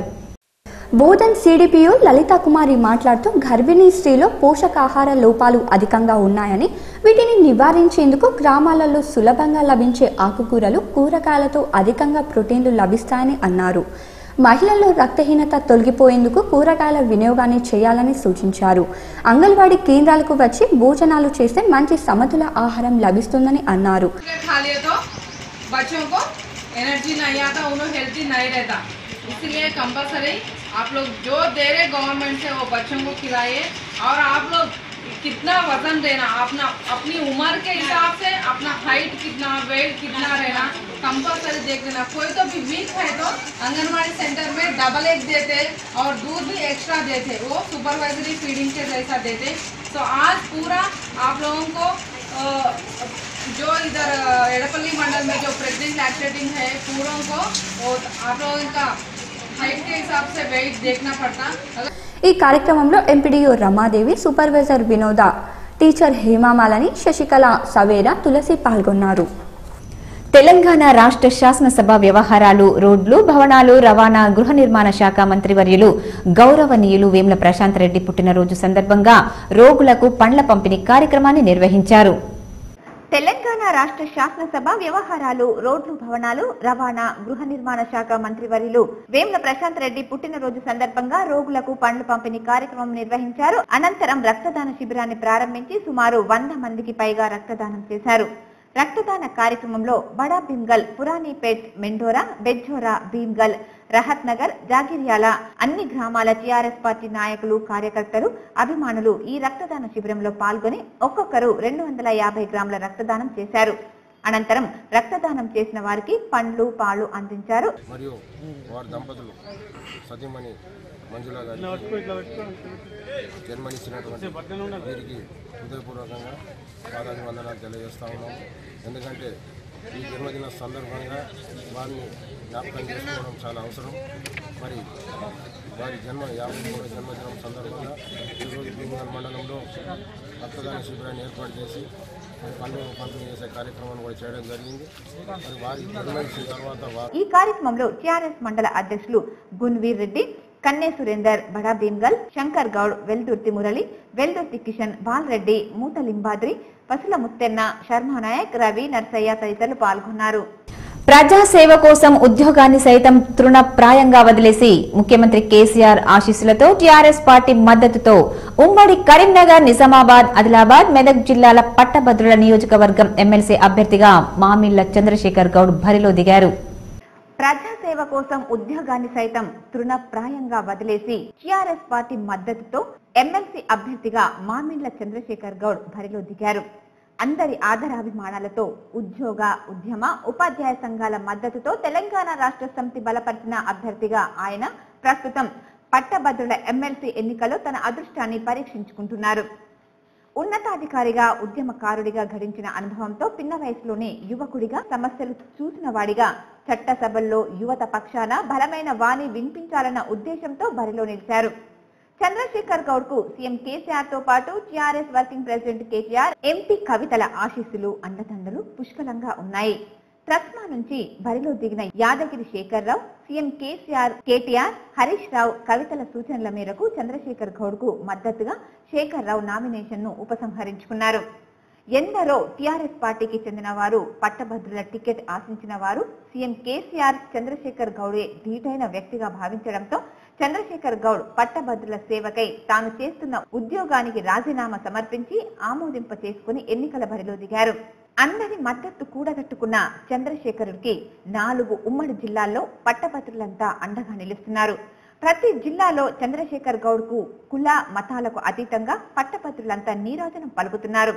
Speaker 6: బోధన్ సిడిపిఓ లలితా కుమారి మాట్లాడుతూ గర్భిణీ స్త్రీలో పోషకాహార లోపాలు అధికంగా ఉన్నాయని, వీటిని నివారించేందుకు గ్రామాలలో సులభంగా లభించే ఆకుకూరలు, కూరగాయలతో అధికంగా ప్రోటీన్లు లభిస్తాయని అన్నారు. మహిళల్లో రక్తహీనత తొలగిపోయేందుకు కూరగాయల వినియోగాన్ని చేయాలని సూచించారు. అంగన్వాడీ కేంద్రాలకు వచ్చి భోజనాలు చేస్తే మంచి సమతుల ఆహారం లభిస్తుందని అన్నారు.
Speaker 7: इसलिए कंपलसरी आप लोग जो दे रहे गवर्नमेंट से वो बच्चों को खिलाइए और आप लोग कितना वजन देना अपना अपनी उम्र के हिसाब से अपना हाइट कितना वेट कितना रहना कंपलसरी देख लेना। कोई तो भी वीक है तो आंगनबाड़ी सेंटर में डबल एग देते और दूध भी एक्स्ट्रा देते, वो सुपरवाइजरी फीडिंग के जैसा देते। तो आज पूरा आप लोगों को जो इधर एडपल्ली मंडल में जो प्रेग्नेंट लैक्टेटिंग है पूरों को वो आप लोगों का हाइट के हिसाब से वेट देखना पड़ता।
Speaker 6: ఈ కార్యక్రమంలో ఎంపీడీఓ రమాదేవి, సూపర్వైజర్ వినోద, టీచర్ హేమామాలని, శశికళ సవేరా, తులసి పాల్గొన్నారు.
Speaker 1: తెలంగాణ రాష్ట్ర శాసనసభ వ్యవహారాలు, రోడ్లు, భవనాలు, రవాణా, గృహ నిర్మాణ శాఖ మంత్రివర్యులు గౌరవనీయులు వేముల ప్రశాంత్ రెడ్డి పుట్టినరోజు సందర్భంగా రోగులకు పండ్ల పంపిణీ కార్యక్రమాన్ని నిర్వహించారు.
Speaker 3: తెలంగాణ రాష్ట్ర శాసనసభ వ్యవహారాలు, రోడ్లు, భవనాలు, రవాణా, గృహ నిర్మాణ శాఖ మంత్రివర్యులు వేముల ప్రశాంత్ రెడ్డి పుట్టినరోజు సందర్భంగా రోగులకు పండ్ల పంపిణీ కార్యక్రమం నిర్వహించారు. అనంతరం రక్తదాన శిబిరాన్ని ప్రారంభించి సుమారు 100 మందికి పైగా రక్తదానం చేశారు. రక్తదాన కార్యక్రమంలో బడా భీమ్గల్, పురాణిపేట్, మెండోరా, బెజ్జోరా, భీమ్గల్, రహత్ నగర్, జాగిర్యాల అన్ని గ్రామాల టీఆర్ఎస్ పార్టీ నాయకులు, కార్యకర్తలు, అభిమానులు ఈ రక్తదాన శిబిరంలో పాల్గొని ఒక్కొక్కరు 250 గ్రాముల రక్తదానం చేశారు. అనంతరం రక్తదానం చేసిన వారికి పండ్లు, పాలు అందించారు.
Speaker 8: మరియు వారి దంపతులు సతీమణి మంజుల గారి జన్మనిచ్చినటువంటి వీరికి హృదయపూర్వకంగా పాదాభివందనాలు తెలియజేస్తా ఉన్నాము. ఎందుకంటే ఈ జన్మదిన సందర్భంగా వారిని జ్ఞాపకం చేసుకోవడం చాలా అవసరం. మరి వారి 53వ జన్మదినం సందర్భంగా ఈరోజు భీమగల్ మండలంలో రక్తదాన శిబిరాన్ని ఏర్పాటు చేసి పండ్లు పంపిణీ చేసే కార్యక్రమాన్ని కూడా చేయడం జరిగింది. మరి వారి జన్మదిన తర్వాత
Speaker 3: ఈ కార్యక్రమంలో టీఆర్ఎస్ మండల అధ్యక్షులు గున్వీర్ రెడ్డి, కన్నే సురేందర్, బడా భీమ్గల్, శంకర్ గౌడ్, వెల్దుర్తి మురళి, వెల్దుర్తి కిషన్, బాలరెడ్డి, మూత లింబాద్రి, పసుల ముత్తెన్న, శర్మానాయక్, రవి, నర్సయ్య తదితరులు పాల్గొన్నారు.
Speaker 1: ప్రజాసేవ కోసం ఉద్యోగాన్ని సైతం తృణప్రాయంగా వదిలేసి ముఖ్యమంత్రి కేసీఆర్ ఆశీస్సులతో టీఆర్ఎస్ పార్టీ మద్దతుతో ఉమ్మడి కరీంనగర్, నిజామాబాద్, ఆదిలాబాద్, మెదక్ జిల్లాల పట్టభద్రుల నియోజకవర్గం ఎమ్మెల్సీ అభ్యర్థిగా మామిళ్ల చంద్రశేఖర్ గౌడ్ బరిలో దిగారు.
Speaker 3: ప్రజాసేవ కోసం ఉద్యోగాన్ని సైతం తృణప్రాయంగా వదిలేసి టీఆర్ఎస్ పార్టీ మద్దతుతో ఎమ్మెల్సీ అభ్యర్థిగా మామిళ్ల చంద్రశేఖర్ గౌడ్ బరిలో దిగారు. అందరి ఆదరాభిమానాలతో ఉద్యోగ, ఉద్యమ, ఉపాధ్యాయ సంఘాల మద్దతుతో తెలంగాణ రాష్ట్ర సమితి బలపరిచిన అభ్యర్థిగా ఆయన ప్రస్తుతం పట్టభద్రుల ఎమ్మెల్సీ ఎన్నికలో తన అదృష్టాన్ని పరీక్షించుకుంటున్నారు. ఉన్నతాధికారిగా, ఉద్యమకారుడిగా గడించిన అనుభవంతో పిన్న వయసులోనే యువకుడిగా, సమస్యలు చూసిన వాడిగా చట్టసభల్లో యువత పక్షాన బలమైన వాణి వినిపించాలన్న ఉద్దేశంతో బరిలో నిలిచారు. చంద్రశేఖర్ గౌడ్ కు సీఎం కేసీఆర్ తో పాటు TRS working president KTR, MP కవితల ఆశీస్సులు, అండదండలు పుష్కలంగా ఉన్నాయి. ట్రస్మా నుంచి బరిలో దిగిన యాదగిరి శేఖర్ రావు, సీఎం కేసీఆర్, కేటీఆర్, హరీష్ రావు, కవితల సూచనల మేరకు చంద్రశేఖర్ గౌడ్ కు మద్దతుగా శేఖర్ రావు నామినేషన్ ను ఉపసంహరించుకున్నారు. ఎందరో టీఆర్ఎస్ పార్టీకి చెందిన వారు, పట్టభద్రుల టికెట్ ఆశించిన వారు సీఎం కేసీఆర్, చంద్రశేఖర్ గౌడే ధీటైన వ్యక్తిగా భావించడంతో చంద్రశేఖర్ గౌడ్ పట్టభద్రుల సేవకై తాను చేస్తున్న ఉద్యోగానికి రాజీనామా సమర్పించి ఆమోదింప చేసుకుని ఎన్నికల బరిలో దిగారు. అందరి మద్దతు కూడగట్టుకున్న చంద్రశేఖరుడికి 4 ఉమ్మడి జిల్లాల్లో పట్టభద్రులంతా అండగా నిలుస్తున్నారు. ప్రతి జిల్లాలో చంద్రశేఖర్ గౌడ్ కు కుల, మతాలకు అతీతంగా పట్టభద్రులంతా నీరాజనం పలుకుతున్నారు.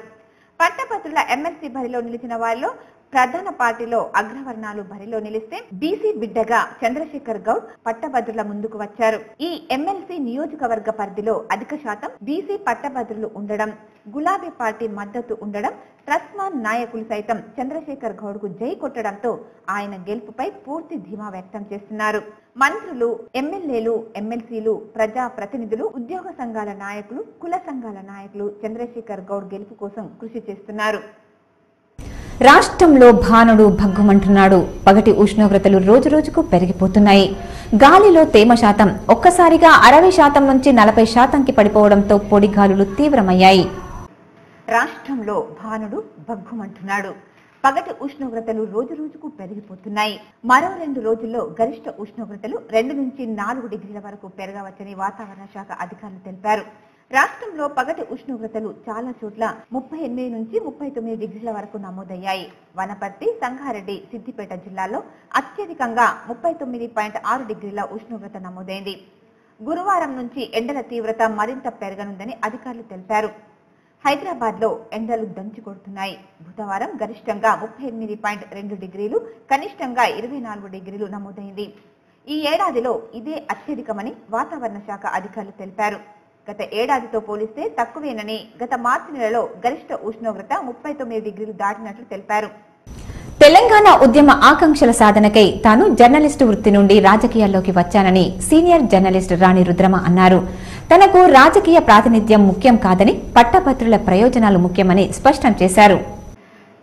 Speaker 3: పట్టభద్రుల ఎమ్మెల్సీ బరిలో నిలిచిన వారిలో ప్రధాన పార్టీలో అగ్రవర్ణాలు బరిలో నిలిస్తే బీసీ బిడ్డగా చంద్రశేఖర్ గౌడ్ పట్టభద్రుల ముందుకు వచ్చారు. ఈ ఎమ్మెల్సీ నియోజకవర్గ పరిధిలో అధిక శాతం బీసీ పట్టభద్రులు ఉండడం, గులాబీ పార్టీ మద్దతు ఉండడం, ట్రస్మాన్ నాయకులు సైతం చంద్రశేఖర్ గౌడ్ కు జై కొట్టడంతో ఆయన గెలుపుపై పూర్తి ధీమా వ్యక్తం చేస్తున్నారు. మంత్రులు, ఎమ్మెల్యేలు, ఎమ్మెల్సీలు, ప్రజా ప్రతినిధులు, ఉద్యోగ సంఘాల నాయకులు, కుల సంఘాల నాయకులు చంద్రశేఖర్ గౌడ్ గెలుపు కోసం కృషి చేస్తున్నారు.
Speaker 1: రాష్ట్రంలో భానుడు భగ్గుమంటున్నాడు. పగటి ఉష్ణోగ్రతలు రోజురోజుకు పెరిగిపోతున్నాయి. గాలిలో తేమ శాతం ఒక్కసారిగా 60% నుంచి 40%కి పడిపోవడంతో పొడి గాలులు తీవ్రమయ్యాయి.
Speaker 3: రాష్ట్రంలో భానుడు భగ్గుమంటున్నాడు. పగటి ఉష్ణోగ్రతలు రోజురోజుకు పెరిగిపోతున్నాయి. మరో 2 రోజుల్లో గరిష్ట ఉష్ణోగ్రతలు 2 నుంచి 4 డిగ్రీల వరకు పెరగవచ్చని వాతావరణ శాఖ అధికారులు తెలిపారు. రాష్ట్రంలో పగటి ఉష్ణోగ్రతలు చాలా చోట్ల 38 నుంచి 39 డిగ్రీల వరకు నమోదయ్యాయి. వనపర్తి, సంగారెడ్డి, సిద్దిపేట జిల్లాల్లో అత్యధికంగా 39.6 డిగ్రీల ఉష్ణోగ్రత నమోదైంది. గురువారం నుంచి ఎండల తీవ్రత మరింత పెరగనుందని అధికారులు తెలిపారు. హైదరాబాద్ లో ఎండలు దంచుకొడుతున్నాయి. బుధవారం గరిష్టంగా 38.2 డిగ్రీలు, కనిష్టంగా 24 డిగ్రీలు నమోదైంది. ఈ ఏడాదిలో ఇదే అత్యధికమని వాతావరణ శాఖ అధికారులు తెలిపారు. గత ఏడాదితో పోలిస్తే తక్కువేనని, గత మార్చి నెలలో గరిష్ట ఉష్ణోగ్రత 39 డిగ్రీలు దాటినట్లు తెలిపారు.
Speaker 1: తెలంగాణ ఉద్యమ ఆకాంక్షల సాధనకై తాను జర్నలిస్టు వృత్తి నుండి రాజకీయాల్లోకి వచ్చానని సీనియర్ జర్నలిస్ట్ రాణి రుద్రమ అన్నారు. తనకు రాజకీయ ప్రాతినిధ్యం ముఖ్యం కాదని, పట్టభద్రుల ప్రయోజనాలు ముఖ్యమని స్పష్టం చేశారు.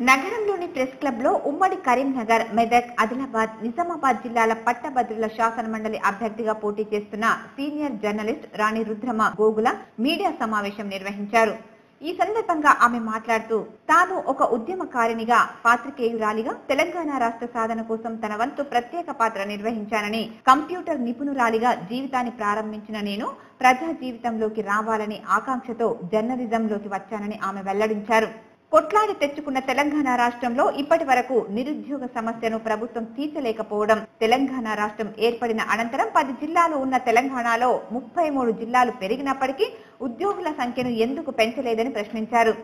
Speaker 3: నగరంలోని ప్రెస్ క్లబ్ లో ఉమ్మడి కరీంనగర్, మెదక్, ఆదిలాబాద్, నిజామాబాద్ జిల్లాల పట్టభద్రుల శాసన మండలి అభ్యర్థిగా పోటీ చేస్తున్న సీనియర్ జర్నలిస్ట్ రాణి రుద్రమ గోగుల మీడియా సమావేశం నిర్వహించారు. ఈ సందర్భంగా ఆమె మాట్లాడుతూ తాను ఒక ఉద్యమకారినిగా, పాత్రికేయురాలిగా తెలంగాణ రాష్ట్ర సాధన కోసం తన వంతు ప్రత్యేక పాత్ర నిర్వహించానని, కంప్యూటర్ నిపుణురాలిగా జీవితాన్ని ప్రారంభించిన నేను ప్రజా జీవితంలోకి రావాలని ఆకాంక్షతో జర్నలిజంలోకి వచ్చానని ఆమె వెల్లడించారు. కొట్లాడి తెచ్చుకున్న తెలంగాణ రాష్ట్రంలో ఇప్పటి వరకు నిరుద్యోగ సమస్యను ప్రభుత్వం తీర్చలేకపోవడం, తెలంగాణ రాష్ట్రం ఏర్పడిన అనంతరం 10 జిల్లాలు ఉన్న తెలంగాణలో 33 జిల్లాలు పెరిగినప్పటికీ ఉద్యోగుల సంఖ్యను ఎందుకు పెంచలేదని ప్రశ్నించారు.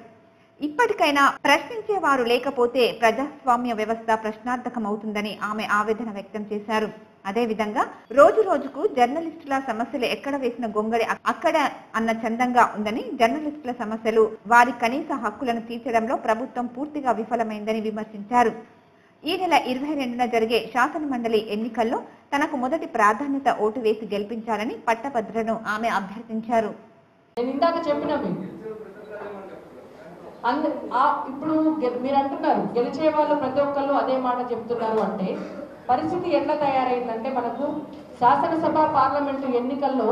Speaker 3: ఇప్పటికైనా ప్రశ్నించేవారు లేకపోతే ప్రజాస్వామ్య వ్యవస్థ ప్రశ్నార్థకమవుతుందని ఆమె ఆవేదన వ్యక్తం చేశారు. అదేవిధంగా రోజు రోజుకు జర్నలిస్టుల సమస్యలు ఎక్కడ వేసిన గొంగడి అక్కడ అన్న చందంగా ఉందని, జర్నలిస్టుల సమస్యలు, వారి కనీస హక్కులను తీర్చడంలో ప్రభుత్వం పూర్తిగా విఫలమైందని విమర్శించారు. ఈ నెల 22న జరిగే శాసన మండలి ఎన్నికల్లో తనకు మొదటి ప్రాధాన్యత ఓటు వేసి గెలిపించాలని పట్టభద్రులను ఆమె అభ్యర్థించారు.
Speaker 9: ఇప్పుడు మీరు అంటున్నారు గెలిచే వాళ్ళు ప్రతి ఒక్కళ్ళు అదే మాట చెప్తున్నారు అంటే పరిస్థితి ఎట్లా తయారైందంటే, మనకు శాసనసభ పార్లమెంటు ఎన్నికల్లో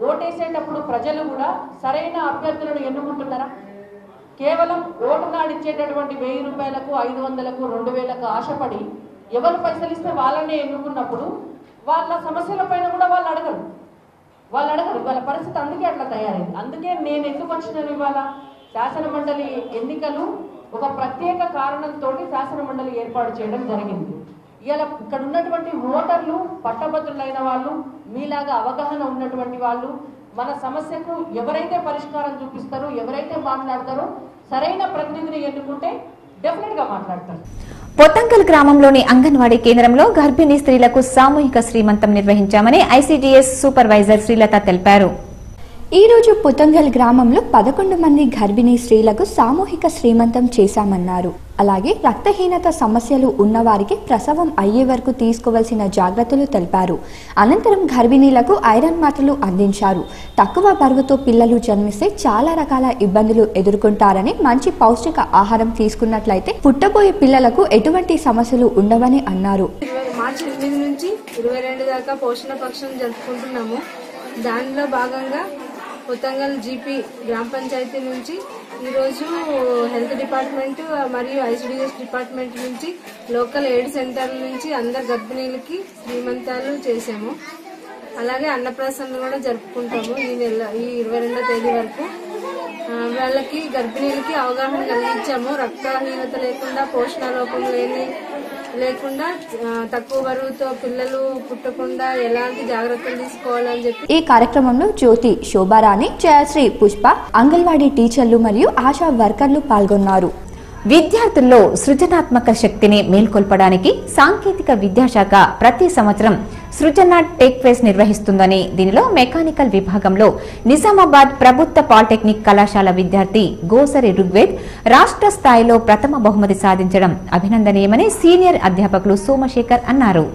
Speaker 9: ఓటేసేటప్పుడు ప్రజలు కూడా సరైన అభ్యర్థులను ఎన్నుకుంటున్నారా? కేవలం ఓటు నాడిచ్చేటటువంటి 1000 రూపాయలకు, 500కు, 2000కు ఆశపడి ఎవరు పైసలు ఇస్తే వాళ్ళనే ఎన్నుకున్నప్పుడు వాళ్ళ సమస్యల పైన కూడా వాళ్ళు అడగరు. వాళ్ళ పరిస్థితి అందుకే అట్లా తయారైంది. అందుకే నేను ఎందుకు వచ్చినాను ఇవాళ శాసన మండలి ఎన్నికలు ఒక ప్రత్యేక కారణంతో శాసన మండలి ఏర్పాటు చేయడం జరిగింది. ఇలా ఇక్కడ ఉన్నటువంటి ఓటర్లు పట్టభద్రులైన వాళ్ళు, మీలాగా అవగాహన ఉన్నటువంటి వాళ్ళు, మన సమస్యకు ఎవరైతే పరిష్కారం చూపిస్తారో, ఎవరైతే మాట్లాడతారో సరైన ప్రతినిధిని ఎన్నుకుంటే డెఫినెట్ గా మాట్లాడతారు.
Speaker 1: పొతంగల్ గ్రామంలోని అంగన్వాడీ కేంద్రంలో గర్భిణీ స్త్రీలకు సామూహిక శ్రీమంతం నిర్వహించామని ఐసీడీఎస్ సూపర్వైజర్ శ్రీలత తెలిపారు.
Speaker 6: ఈ రోజు పొతంగల్ గ్రామంలో 11 మంది గర్భిణీ స్త్రీలకు సామూహిక శ్రీమంతం చేశామన్నారు. అలాగే రక్తహీనత సమస్యలు ఉన్నవారికి ప్రసవం అయ్యే వరకు తీసుకోవాల్సిన జాగ్రత్తలు తెలిపారు. అనంతరం గర్భిణీలకు ఐరన్ మాత్రలు అందించారు. తక్కువ బరువుతో పిల్లలు జన్మిస్తే చాలా రకాల ఇబ్బందులు ఎదుర్కొంటారని, మంచి పౌష్టిక ఆహారం తీసుకున్నట్లయితే పుట్టబోయే పిల్లలకు ఎటువంటి సమస్యలు ఉండవని అన్నారు.
Speaker 10: మార్చి 8 నుంచి 22 దాకా పోషణ పక్షం జరుపుకుంటున్నాము. దానిలో భాగంగా పొతంగల్ జీపీ గ్రామ పంచాయతీ నుంచి ఈరోజు హెల్త్ డిపార్ట్మెంట్ మరియు ఐసీడీఎస్ డిపార్ట్మెంట్ నుంచి లోకల్ ఎయిడ్ సెంటర్ల నుంచి అందరు గర్భిణీలకి శ్రీమంతాలు చేసాము. అలాగే అన్నప్రాసనలు కూడా జరుపుకుంటాము. ఈ 22వ తేదీ వరకు వాళ్ళకి గర్భిణీలకి అవగాహన కలిగించాము. రక్తహీనత లేకుండా, పోషణ లోపం లేకుండా, తక్కువ బరువుతో పిల్లలు పుట్టకుండా ఎలాంటి జాగ్రత్తలు తీసుకోవాలని చెప్పి
Speaker 6: ఈ కార్యక్రమంలో జ్యోతి, శోభారాణి, జయశ్రీ, పుష్ప, అంగన్వాడీ టీచర్లు మరియు ఆశా వర్కర్లు పాల్గొన్నారు.
Speaker 1: విద్యార్థుల్లో సృజనాత్మక శక్తిని మేల్కొల్పడానికి సాంకేతిక విద్యాశాఖ ప్రతి సంవత్సరం సృజన టెక్ ఫెస్ట్ నిర్వహిస్తుందని, దీనిలో మెకానికల్ విభాగంలో నిజామాబాద్ ప్రభుత్వ పాలిటెక్నిక్ కళాశాల విద్యార్థి గోసరి రుగ్వేద్ రాష్ట్ర స్థాయిలో ప్రథమ బహుమతి సాధించడం అభినందనీయమని సీనియర్ అధ్యాపకులు సోమశేఖర్ అన్నారు.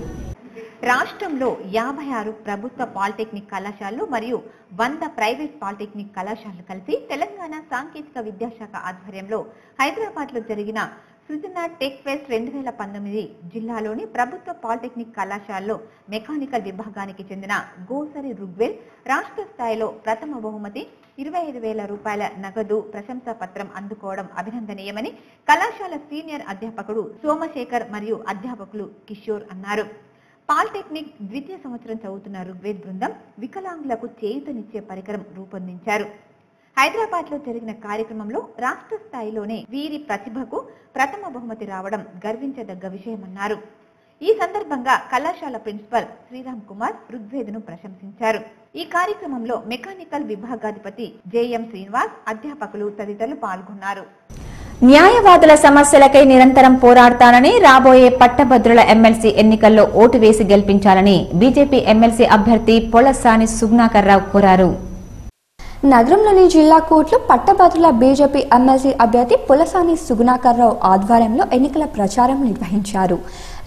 Speaker 3: రాష్ట్రంలో 56 ప్రభుత్వ పాలిటెక్నిక్ కళాశాలలు మరియు 100 ప్రైవేట్ పాలిటెక్నిక్ కళాశాలలు కలిసి తెలంగాణ సాంకేతిక విద్యాశాఖ ఆధ్వర్యంలో హైదరాబాద్ లో జరిగిన సృజన టెక్ ఫెస్ట్ 2019 జిల్లాలోని ప్రభుత్వ పాలిటెక్నిక్ కళాశాలలో మెకానికల్ విభాగానికి చెందిన గోసరి రుగ్వేల్ రాష్ట్ర స్థాయిలో ప్రథమ బహుమతి 25,000 రూపాయల నగదు ప్రశంసా పత్రం అందుకోవడం అభినందనీయమని కళాశాల సీనియర్ అధ్యాపకుడు సోమశేఖర్ మరియు అధ్యాపకులు కిషోర్ అన్నారు. పాలిటెక్నిక్ ద్వితీయ సంవత్సరం చదువుతున్న రుగ్వేద్ బృందం వికలాంగులకు చేయూతనిచ్చే పరికరం రూపొందించారు. హైదరాబాద్ లో జరిగిన కార్యక్రమంలో రాష్ట్ర స్థాయిలోనే వీరి ప్రతిభకు ప్రథమ బహుమతి రావడం గర్వించదగ్గ విషయమన్నారు. ఈ సందర్భంగా కళాశాల ప్రిన్సిపల్ శ్రీరామ్ కుమార్ రుగ్వేద్ను ప్రశంసించారు. ఈ కార్యక్రమంలో మెకానికల్ విభాగాధిపతి జేఎం శ్రీనివాస్, అధ్యాపకులు తదితరులు పాల్గొన్నారు.
Speaker 1: న్యాయవాదుల సమస్యలకై నిరంతరం పోరాడతానని, రాబోయే పట్టభద్రుల ఎమ్మెల్సీ ఎన్నికల్లో ఓటు వేసి గెలిపించాలని బీజేపీ ఎమ్మెల్సీ అభ్యర్థి పొలసాని సుగ్నాకర్ రావు కోరారు.
Speaker 6: నగరంలోని జిల్లా కోర్టులో పట్టభద్రుల బీజేపీ ఎమ్మెల్సీ అభ్యర్థి పులసాని సుగుణాకర్రావు ఆధ్వర్యంలో ఎన్నికల ప్రచారం నిర్వహించారు.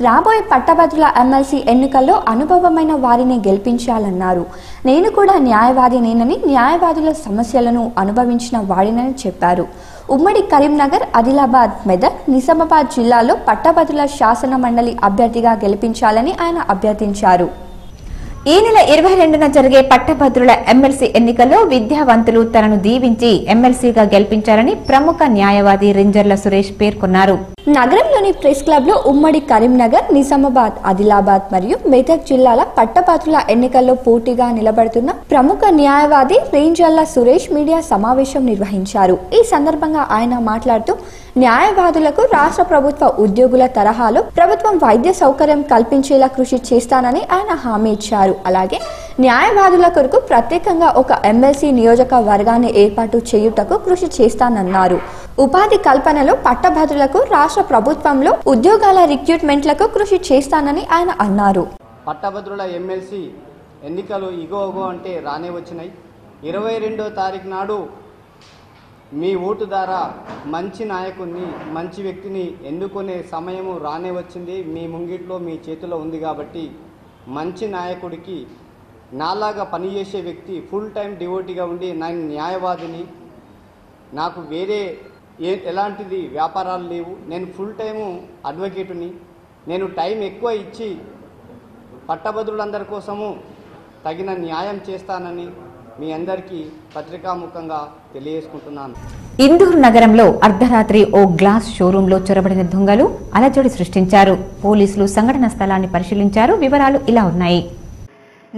Speaker 6: రాబోయే పట్టభద్రుల ఎమ్మెల్సీ ఎన్నికల్లో అనుభవమైన వారిని గెలిపించాలన్నారు. నేను కూడా న్యాయవాదినేనని, న్యాయవాదుల సమస్యలను అనుభవించిన వాడినని చెప్పారు. ఉమ్మడి కరీంనగర్, ఆదిలాబాద్, మెదక్, నిజామాబాద్ జిల్లాలో పట్టభద్రుల శాసన మండలి అభ్యర్థిగా గెలిపించాలని ఆయన అభ్యర్థించారు.
Speaker 1: ఈ నెల 22న జరిగే పట్టభద్రుల ఎమ్మెల్సీ ఎన్నికల్లో విద్యావంతులు తనను దీవించి ఎమ్మెల్సీగా గెలిపించాలని ప్రముఖ న్యాయవాది రింజర్ల సురేష్ పేర్కొన్నారు.
Speaker 6: నగరంలోని ప్రెస్ క్లబ్ లో ఉమ్మడి కరీంనగర్, నిజామాబాద్, ఆదిలాబాద్ మరియు మెదక్ జిల్లాల పట్టభద్రుల ఎన్నికల్లో పోటీగా నిలబడుతున్న ప్రముఖ న్యాయవాది రింజర్ల సురేష్ మీడియా సమావేశం నిర్వహించారు. ఈ సందర్భంగా ఆయన మాట్లాడుతూ న్యాయవాదులకు రాష్ట్ర ప్రభుత్వ ఉద్యోగుల తరహాలో ప్రభుత్వం వైద్య సౌకర్యం కల్పించేలా కృషి చేస్తానని ఆయన హామీ ఇచ్చారు. అలాగే న్యాయవాదుల కొరకు ప్రత్యేకంగా ఒక ఎమ్మెల్సీ నియోజకవర్గాన్ని ఏర్పాటు చేయుటకు కృషి చేస్తానన్నారు. ఉపాధి కల్పనలో పట్టభద్రులకు రాష్ట్ర ప్రభుత్వంలో ఉద్యోగాల రిక్రూట్మెంట్లకు కృషి చేస్తానని ఆయన అన్నారు.
Speaker 11: పట్టభద్రుల ఎమ్మెల్సీ ఎన్నికలు ఇగో అంటే రానే వచ్చినాయి. 22వ తారీఖు నాడు మీ ఓటు ద్వారా మంచి నాయకుడిని, మంచి వ్యక్తిని ఎన్నుకునే సమయము రానే వచ్చింది. మీ ముంగిట్లో, మీ చేతిలో ఉంది. కాబట్టి మంచి నాయకుడికి నాలాగా పనిచేసే వ్యక్తి, ఫుల్ టైం డివోటీగా ఉండి, నేను న్యాయవాదిని, నాకు వేరే ఎలాంటిది వ్యాపారాలు లేవు, నేను ఫుల్ టైము అడ్వకేటుని, నేను టైం ఎక్కువ ఇచ్చి పట్టభద్రులందరి కోసము తగిన న్యాయం చేస్తానని మీ అందరికీ పత్రికాముఖంగా తెలియజేసుకుంటున్నాను.
Speaker 1: ఇందూరు నగరంలో అర్ధరాత్రి ఓ గ్లాస్ షోరూంలో చొరబడిన దొంగలు అలజడి సృష్టించారు. పోలీసులు సంఘటన స్థలాన్ని పరిశీలించారు. వివరాలు ఇలా ఉన్నాయి.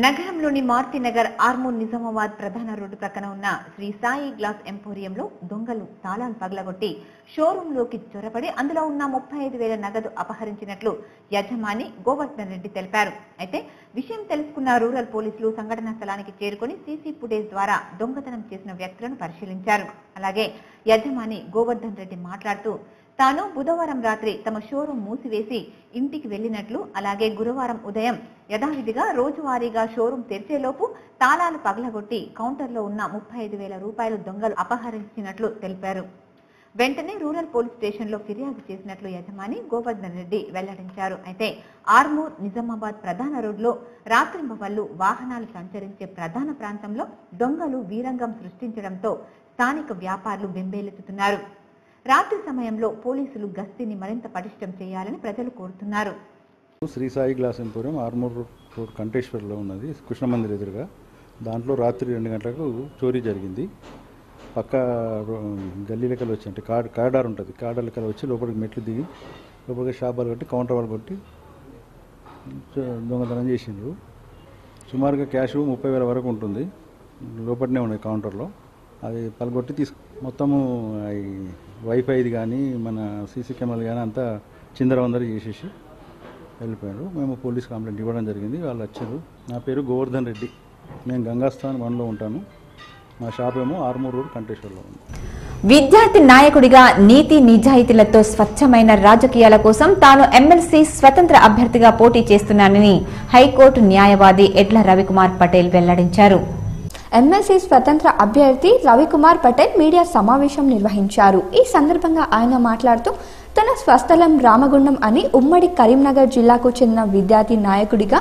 Speaker 3: నగరంలోని మారుతినగర్, ఆర్మూర్, నిజామాబాద్ ప్రధాన రోడ్డు ప్రక్కన ఉన్న శ్రీ సాయి గ్లాస్ ఎంపోరియంలో దొంగలు తాళాలు పగలగొట్టి షోరూంలోకి చొరబడి అందులో ఉన్న 35,000 నగదు అపహరించినట్లు యజమాని గోవర్ధన్ రెడ్డి తెలిపారు. అయితే విషయం తెలుసుకున్న రూరల్ పోలీసులు సంఘటనా స్థలానికి చేరుకుని సీసీ ఫుటేజ్ ద్వారా దొంగతనం చేసిన వ్యక్తులను పరిశీలించారు. అలాగే యజమాని గోవర్ధన్ రెడ్డి మాట్లాడుతూ తాను బుధవారం రాత్రి తమ షోరూం మూసివేసి ఇంటికి వెళ్లినట్లు, అలాగే గురువారం ఉదయం యథావిధిగా రోజువారీగా షోరూం తెరిచేలోపు తాళాలు పగలగొట్టి కౌంటర్లో ఉన్న 35,000 రూపాయలు దొంగలు అపహరించినట్లు తెలిపారు. వెంటనే రూరల్ పోలీస్ స్టేషన్లో ఫిర్యాదు చేసినట్లు యజమాని గోవర్ధన్ రెడ్డి వెల్లడించారు. అయితే ఆర్మూర్, నిజామాబాద్ ప్రధాన రోడ్లో రాత్రింబవళ్లు వాహనాలు సంచరించే ప్రధాన ప్రాంతంలో దొంగలు వీరంగం సృష్టించడంతో స్థానిక వ్యాపారులు బెంబేలెత్తుతున్నారు. రాత్రి సమయంలో పోలీసులు గస్తీని మరింత పటిష్టం చేయాలని ప్రజలు కోరుతున్నారు.
Speaker 12: Sri Sai glass emporium Armoor road కంటేశ్వర్లో ఉన్నది, కృష్ణ మందిర్ ఎదురుగా. దాంట్లో రాత్రి 2 గంటలకు చోరీ జరిగింది. పక్క గల్లీ లెక్కలు వచ్చి, అంటే కారిడార్ ఉంటుంది, కారిడార్ లెక్కలు వచ్చి లోపలికి మెట్లు దిగి లోపలికి షాపాలు కొట్టి కౌంటర్ వాళ్ళు కొట్టి దొంగతనం చేసిండ్రు. సుమారుగా క్యాష్ 30,000 వరకు ఉంటుంది. లోపలనే ఉన్నాయి కౌంటర్లో. అది పలగొట్టి మొత్తము వైఫైది కానీ మన సీసీ కెమెరాలు కానీ అంతా చిందరవందరూ చేసేసి వెళ్ళిపోయారు. మేము పోలీస్ కంప్లైంట్ ఇవ్వడం జరిగింది. వాళ్ళు వచ్చారు. నా పేరు గోవర్ధన్ రెడ్డి, నేను గంగాస్థాన్ 1లో ఉంటాను. మా షాప్ ఏమో ఆర్మూర్ రోడ్ కంటేశ్వర్లో ఉంది.
Speaker 1: విద్యార్థి నాయకుడిగా నీతి నిజాయితీలతో స్వచ్ఛమైన రాజకీయాల కోసం తాను ఎమ్మెల్సీ స్వతంత్ర అభ్యర్థిగా పోటీ చేస్తున్నానని హైకోర్టు న్యాయవాది ఎడ్ల రవికుమార్ పటేల్ వెల్లడించారు.
Speaker 6: ఎమ్మెల్సీ స్వతంత్ర అభ్యర్థి రవికుమార్ పటేల్ మీడియా సమావేశం నిర్వహించారు. ఈ సందర్భంగా ఆయన మాట్లాడుతూ తన స్వస్థలం రామగుండం అని, ఉమ్మడి కరీంనగర్ జిల్లాకు చెందిన విద్యార్థి నాయకుడిగా,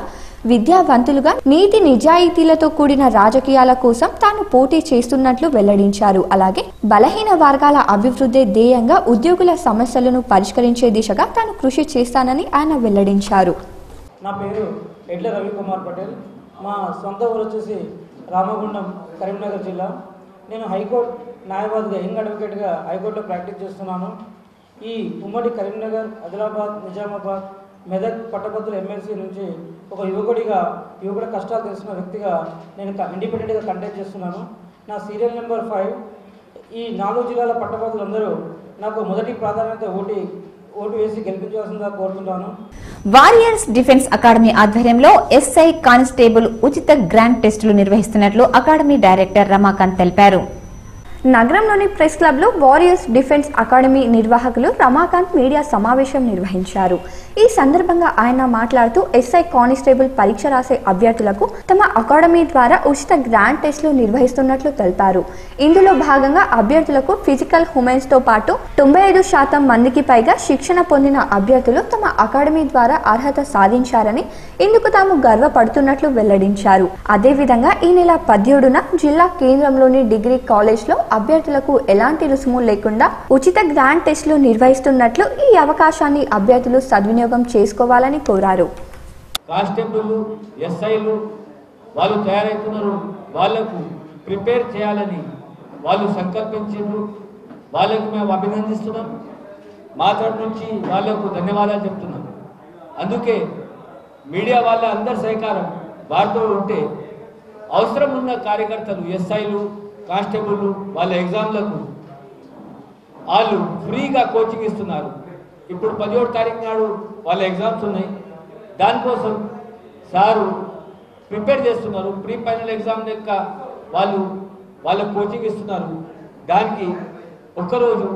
Speaker 6: విద్యావంతులుగా నీతి నిజాయితీలతో కూడిన రాజకీయాల కోసం తాను పోటీ చేస్తున్నట్లు వెల్లడించారు. అలాగే బలహీన వర్గాల అభివృద్ధి ధ్యేయంగా ఉద్యోగుల సమస్యలను పరిష్కరించే దిశగా తాను కృషి చేస్తానని ఆయన వెల్లడించారు.
Speaker 13: నా పేరు ఎడ్ల రవికుమార్ పటేల్. మా సొంత ఊరు వచ్చేసి రామగుండం, కరీంనగర్ జిల్లా. నేను హైకోర్టు న్యాయవాదిగా, యంగ్ అడ్వకేట్గా హైకోర్టులో ప్రాక్టీస్ చేస్తున్నాను. ఈ ఉమ్మడి కరీంనగర్, ఆదిలాబాద్, నిజామాబాద్, మెదక్ పట్టభద్రుల ఎమ్మెల్సీ నుంచి ఒక యువకుడి కష్టాలు తెలిసిన వ్యక్తిగా నేను ఇండిపెండెంట్గా కంటెస్ట్ చేస్తున్నాను. నా సీరియల్ నెంబర్ 5. ఈ 4 జిల్లాల పట్టభద్రులందరూ నాకు మొదటి ప్రాధాన్యత ఓటు వేసి గెలిపించాల్సిందిగా కోరుతున్నాను.
Speaker 1: వారియర్స్ డిఫెన్స్ అకాడమీ ఆధ్వర్యంలో ఎస్ఐ, కానిస్టేబుల్ ఉచిత గ్రాండ్ టెస్టులు నిర్వహిస్తున్నట్లు అకాడమీ డైరెక్టర్ రమాకాంత్ తెలిపారు.
Speaker 6: నగరంలోని ప్రెస్ క్లబ్లో వారియర్స్ డిఫెన్స్ అకాడమీ నిర్వాహకులు రమాకాంత్ మీడియా సమావేశం నిర్వహించారు. ఈ సందర్భంగా ఆయన మాట్లాడుతూ ఎస్ఐ కానిస్టేబుల్ పరీక్ష రాసే అభ్యర్థులకు తమ అకాడమీ ద్వారా ఉచిత గ్రాండ్ టెస్టులు నిర్వహిస్తున్నట్లు తెలిపారు. ఇందులో భాగంగా అభ్యర్థులకు ఫిజికల్ హ్యూమెన్స్ తో పాటు 95% మందికి పైగా శిక్షణ పొందిన అభ్యర్థులు తమ అకాడమీ ద్వారా అర్హత సాధించారని, ఇందుకు తాము గర్వపడుతున్నట్లు వెల్లడించారు. అదేవిధంగా ఈ నెల 17న జిల్లా కేంద్రంలోని డిగ్రీ కాలేజ్ లో అభ్యర్థులకు ఎలాంటి రుసుము లేకుండా ఉచిత గ్రాండ్ టెస్టులు నిర్వహిస్తున్నట్లు ఈ అవకాశాన్ని అభ్యర్థులు సద్వినియోగం చేసుకోవాలని కోరారు.
Speaker 14: కానిస్టేబుల్ ఎస్ఐలు వాళ్ళు తయారవుతున్నారు, వాళ్లకు ప్రిపేర్ చేయాలని వాళ్ళు సంకల్పించారు. వాళ్ళకు మేము అభినందిస్తున్నాం. మా తరఫు నుంచి వాళ్లకు ధన్యవాదాలు చెప్తున్నాం. అందుకే మీడియా వాళ్ళ అందరి సహకారం వారితో ఉంటే అవసరం ఉన్న కార్యకర్తలు ఎస్ఐలు కానిస్టేబుల్ వాళ్ళ ఎగ్జామ్లకు వాళ్ళు ఫ్రీగా కోచింగ్ ఇస్తున్నారు. ఇప్పుడు 17వ తారీఖు నాడు వాళ్ళ ఎగ్జామ్స్ ఉన్నాయి. దానికోసం సారు ప్రిపేర్ చేస్తున్నారు. ప్రీ ఫైనల్ ఎగ్జామ్ లెక్క వాళ్ళ కోచింగ్ ఇస్తున్నారు. దానికి ఒక్కరోజు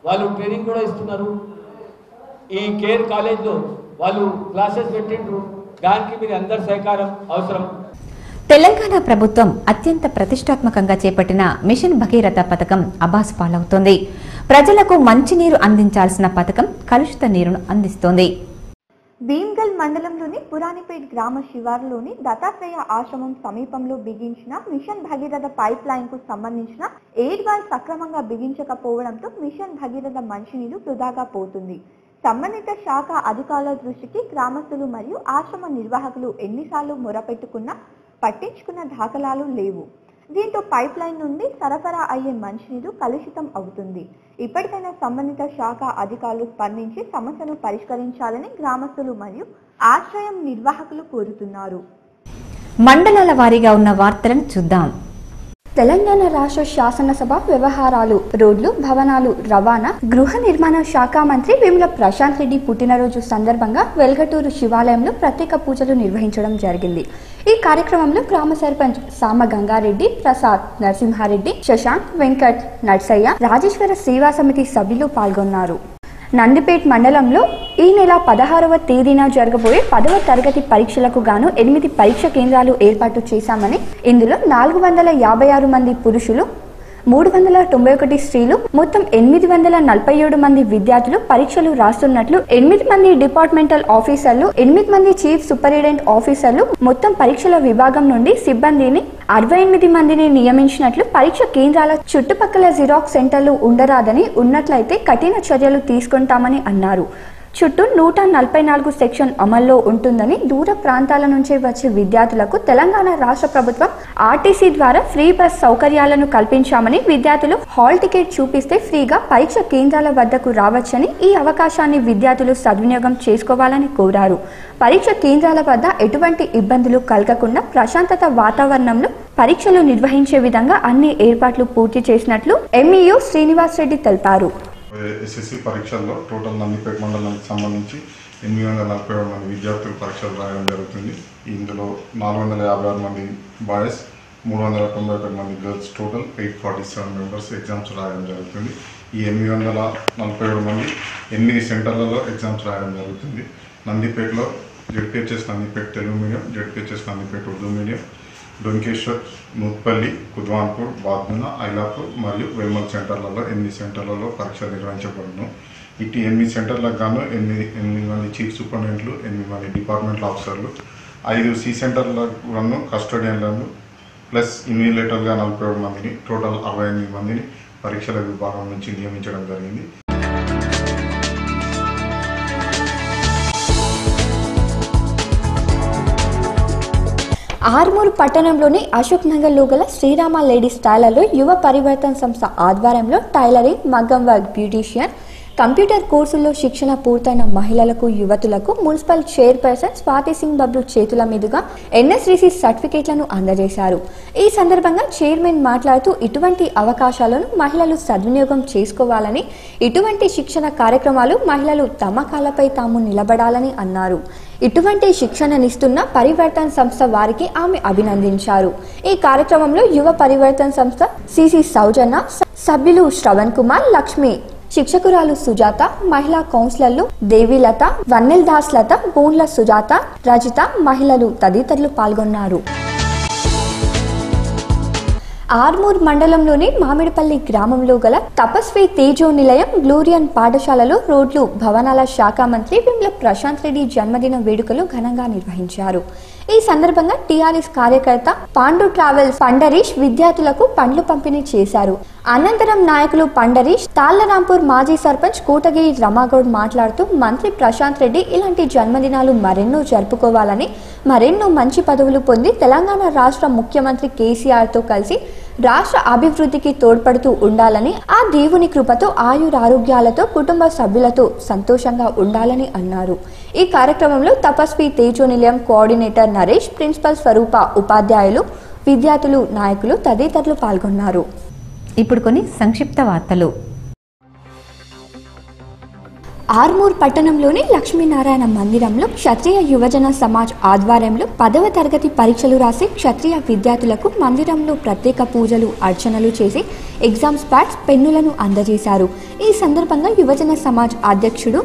Speaker 14: వాళ్ళు ట్రైనింగ్ కూడా ఇస్తున్నారు. ఈ కేర్ కాలేజ్లో వాళ్ళు క్లాసెస్ పెట్టిండ్రు. దానికి మీరు అందరి సహకారం అవసరం.
Speaker 1: తెలంగాణ ప్రభుత్వం అత్యంత ప్రతిష్టాత్మకంగా చేపట్టిన మిషన్ భగీరథ పథకం అబాస్ పాలవుతోంది. ప్రజలకు మంచినీరు అందించాల్సిన పథకం కలుషిత నీరును అందిస్తోంది.
Speaker 3: భీమ్గల్ మండలంలోని పురాణిపేట్ గ్రామ శివారులోని దత్తాత్రేయ ఆశ్రమం సమీపంలో బిగించిన మిషన్ భగీరథ పైప్ లైన్ కు సంబంధించిన ఎయిర్ వాల్ సక్రమంగా బిగించకపోవడంతో మిషన్ భగీరథ మంచినీరు వృధాగా పోతుంది. సంబంధిత శాఖ అధికారుల దృష్టికి గ్రామస్తులు మరియు ఆశ్రమ నిర్వాహకులు ఎన్నిసార్లు మొరపెట్టుకున్నా పట్టించుకున్న దాఖలాలు లేవు. దీంతో పైప్ లైన్ నుండి సరఫరా అయ్యే మంచినీరు కలుషితం అవుతుంది. ఇప్పటికైనా సంబంధిత శాఖ అధికారులు స్పందించి సమస్యను పరిష్కరించాలని గ్రామస్తులు మరియు ఆశ్రయం నిర్వాహకులు కోరుతున్నారు.
Speaker 1: మండలాల వారీగా ఉన్న వార్తలను చూద్దాం.
Speaker 6: తెలంగాణ రాష్ట్ర శాసనసభ వ్యవహారాలు, రోడ్లు, భవనాలు, రవాణా, గృహ నిర్మాణ శాఖ మంత్రి వేముల ప్రశాంత్ రెడ్డి పుట్టినరోజు సందర్భంగా వెల్గటూరు శివాలయంలో ప్రత్యేక పూజలు నిర్వహించడం జరిగింది. ఈ కార్యక్రమంలో గ్రామ సర్పంచ్ సామ గంగారెడ్డి, ప్రసాద్, నరసింహారెడ్డి, శశాంక్, వెంకట్, నర్సయ్య, రాజేశ్వర సేవా సమితి సభ్యులు పాల్గొన్నారు. నందిపేట్ మండలంలో ఈ నెల 16వ తేదీన జరగబోయే 10వ తరగతి పరీక్షలకు గాను 8 పరీక్ష కేంద్రాలు ఏర్పాటు చేశామని, ఇందులో 456 మంది పురుషులు, 391 స్త్రీలు, మొత్తం 847 మంది విద్యార్థులు పరీక్షలు రాస్తున్నట్లు 8 మంది డిపార్ట్మెంటల్ ఆఫీసర్లు, 8 మంది చీఫ్ సూపరింటెండెంట్ ఆఫీసర్లు, మొత్తం పరీక్షల విభాగం నుండి సిబ్బందిని 68 మందిని నియమించినట్లు, పరీక్ష కేంద్రాల చుట్టుపక్కల జిరాక్స్ సెంటర్లు ఉండరాదని, ఉన్నట్లయితే కఠిన చర్యలు తీసుకుంటామని అన్నారు. చుట్టూ 144 సెక్షన్ అమల్లో ఉంటుందని, దూర ప్రాంతాల నుంచి వచ్చే విద్యార్థులకు తెలంగాణ రాష్ట్ర ప్రభుత్వం ఆర్టీసీ ద్వారా ఫ్రీ బస్ సౌకర్యాలను కల్పించామని, విద్యార్థులు హాల్ టికెట్ చూపిస్తే ఫ్రీగా పరీక్ష కేంద్రాల వద్దకు రావచ్చని, ఈ అవకాశాన్ని విద్యార్థులు సద్వినియోగం చేసుకోవాలని కోరారు. పరీక్ష కేంద్రాల వద్ద ఎటువంటి ఇబ్బందులు కలగకుండా ప్రశాంతత వాతావరణంలో పరీక్షలు నిర్వహించే విధంగా అన్ని ఏర్పాట్లు పూర్తి చేసినట్లు ఎంఈఓ శ్రీనివాస్ రెడ్డి తెలిపారు.
Speaker 15: ఎస్ఎస్సి పరీక్షల్లో టోటల్ నందిపేట మండలానికి సంబంధించి 847 మంది విద్యార్థులు పరీక్షలు రాయడం జరుగుతుంది. ఇందులో 456 మంది బాయ్స్, 391 మంది గర్ల్స్, టోటల్ 847 మెంబర్స్ ఎగ్జామ్స్ రాయడం జరుగుతుంది. ఈ 847 మంది 8 సెంటర్లలో ఎగ్జామ్స్ రాయడం జరుగుతుంది. నందిపేటలో ZPHS Nandipet Telugu medium, ZPHS Nandipet Urdu medium, Donkeshwar, Nuthpalli, Kudwanpur, Badmuna, Ailapur మరియు వెల్మల్ సెంటర్లలో 8 సెంటర్లలో పరీక్షలు నిర్వహించబడును. ఇటు 8 సెంటర్లకు గాను 8 మంది చీఫ్ సూపరింటెండెంట్లు, 8 మంది డిపార్ట్మెంటల్ ఆఫీసర్లు, 5 సి సెంటర్లను కస్టోడియన్లను ప్లస్ ఇన్విజిలేటర్గా 47 మందిని, టోటల్ 68 మందిని పరీక్షల విభాగం నుంచి నియమించడం జరిగింది.
Speaker 6: ఆర్మూర్ పట్టణంలోని అశోక్ నగర్లో గల శ్రీరామ లేడీస్ టైలర్లో యువ పరివర్తన్ సంస్థ ఆధ్వర్యంలో టైలరింగ్, మగ్గం వర్క్, బ్యూటీషియన్, కంప్యూటర్ కోర్సుల్లో శిక్షణ పూర్తయిన మహిళలకు, యువతులకు మున్సిపల్ చైర్పర్సన్ స్వాతి సింగ్ బబ్లు చేతుల మీదుగా ఎన్ఎస్డిసి సర్టిఫికేట్లను అందజేశారు. ఈ సందర్భంగా చైర్మన్ మాట్లాడుతూ ఇటువంటి అవకాశాలను మహిళలు సద్వినియోగం చేసుకోవాలని, ఇటువంటి శిక్షణ కార్యక్రమాలు మహిళలు తమ కాళ్ళపై తాము నిలబడాలని అన్నారు. ఇటువంటి శిక్షణనిస్తున్న పరివర్తన్ సంస్థ వారికి ఆమె అభినందించారు. ఈ కార్యక్రమంలో యువ పరివర్తన్ సంస్థ సిసి సౌజన్య, సభ్యులు శ్రవణ్ కుమార్, లక్ష్మి, శిక్షకురాలు సుజాత, మహిళా కౌన్సిలర్లు దేవిలత, వన్నెల్ దాస్ లత, బోన్ల సుజాత, రజిత, మహిళలు తదితరులు పాల్గొన్నారు. ఆర్మూర్ మండలంలోని మామిడిపల్లి గ్రామంలో గల తపస్వి తేజో నిలయం గ్లోరియన్ పాఠశాలలో రోడ్లు భవనాల శాఖ మంత్రి వేముల ప్రశాంత్ రెడ్డి జన్మదిన వేడుకలు ఘనంగా నిర్వహించారు. ఈ సందర్భంగా టీఆర్ఎస్ కార్యకర్త పాండు ట్రావెల్స్ పండరీష్ విద్యార్థులకు పండ్లు పంపిణీ చేశారు. అనంతరం నాయకులు పండరీష్, తాళ్లరాంపూర్ మాజీ సర్పంచ్ కోటగిరి రమాగౌడ్ మాట్లాడుతూ మంత్రి ప్రశాంత్ రెడ్డి ఇలాంటి జన్మదినాలు మరెన్నో జరుపుకోవాలని, మరెన్నో మంచి పదవులు పొంది తెలంగాణ రాష్ట్ర ముఖ్యమంత్రి కేసీఆర్తో కలిసి రాష్ట్ర అభివృద్ధికి తోడ్పడుతూ ఉండాలని, ఆ దేవుని కృపతో ఆయురారోగ్యాలతో కుటుంబ సభ్యులతో సంతోషంగా ఉండాలని అన్నారు. ఈ కార్యక్రమంలో తపస్వి తేజో నిలయం కోఆర్డినేటర్ నరేష్, ప్రిన్సిపల్ స్వరూప, ఉపాధ్యాయులు, విద్యార్థులు, నాయకులు తదితరులు పాల్గొన్నారు.
Speaker 1: ఇప్పుడు కొన్ని సంక్షిప్త వార్తలు.
Speaker 6: ఆర్మూర్ పట్టణంలోని లక్ష్మీనారాయణ మందిరంలో క్షత్రియ యువజన సమాజ్ ఆధ్వర్యంలో 10వ తరగతి పరీక్షలు రాసే క్షత్రియ విద్యార్థులకు మందిరంలో ప్రత్యేక పూజలు, అర్చనలు చేసి ఎగ్జామ్స్ ప్యాడ్స్, పెన్నులను అందజేశారు. ఈ సందర్భంగా యువజన సమాజ్ అధ్యక్షుడు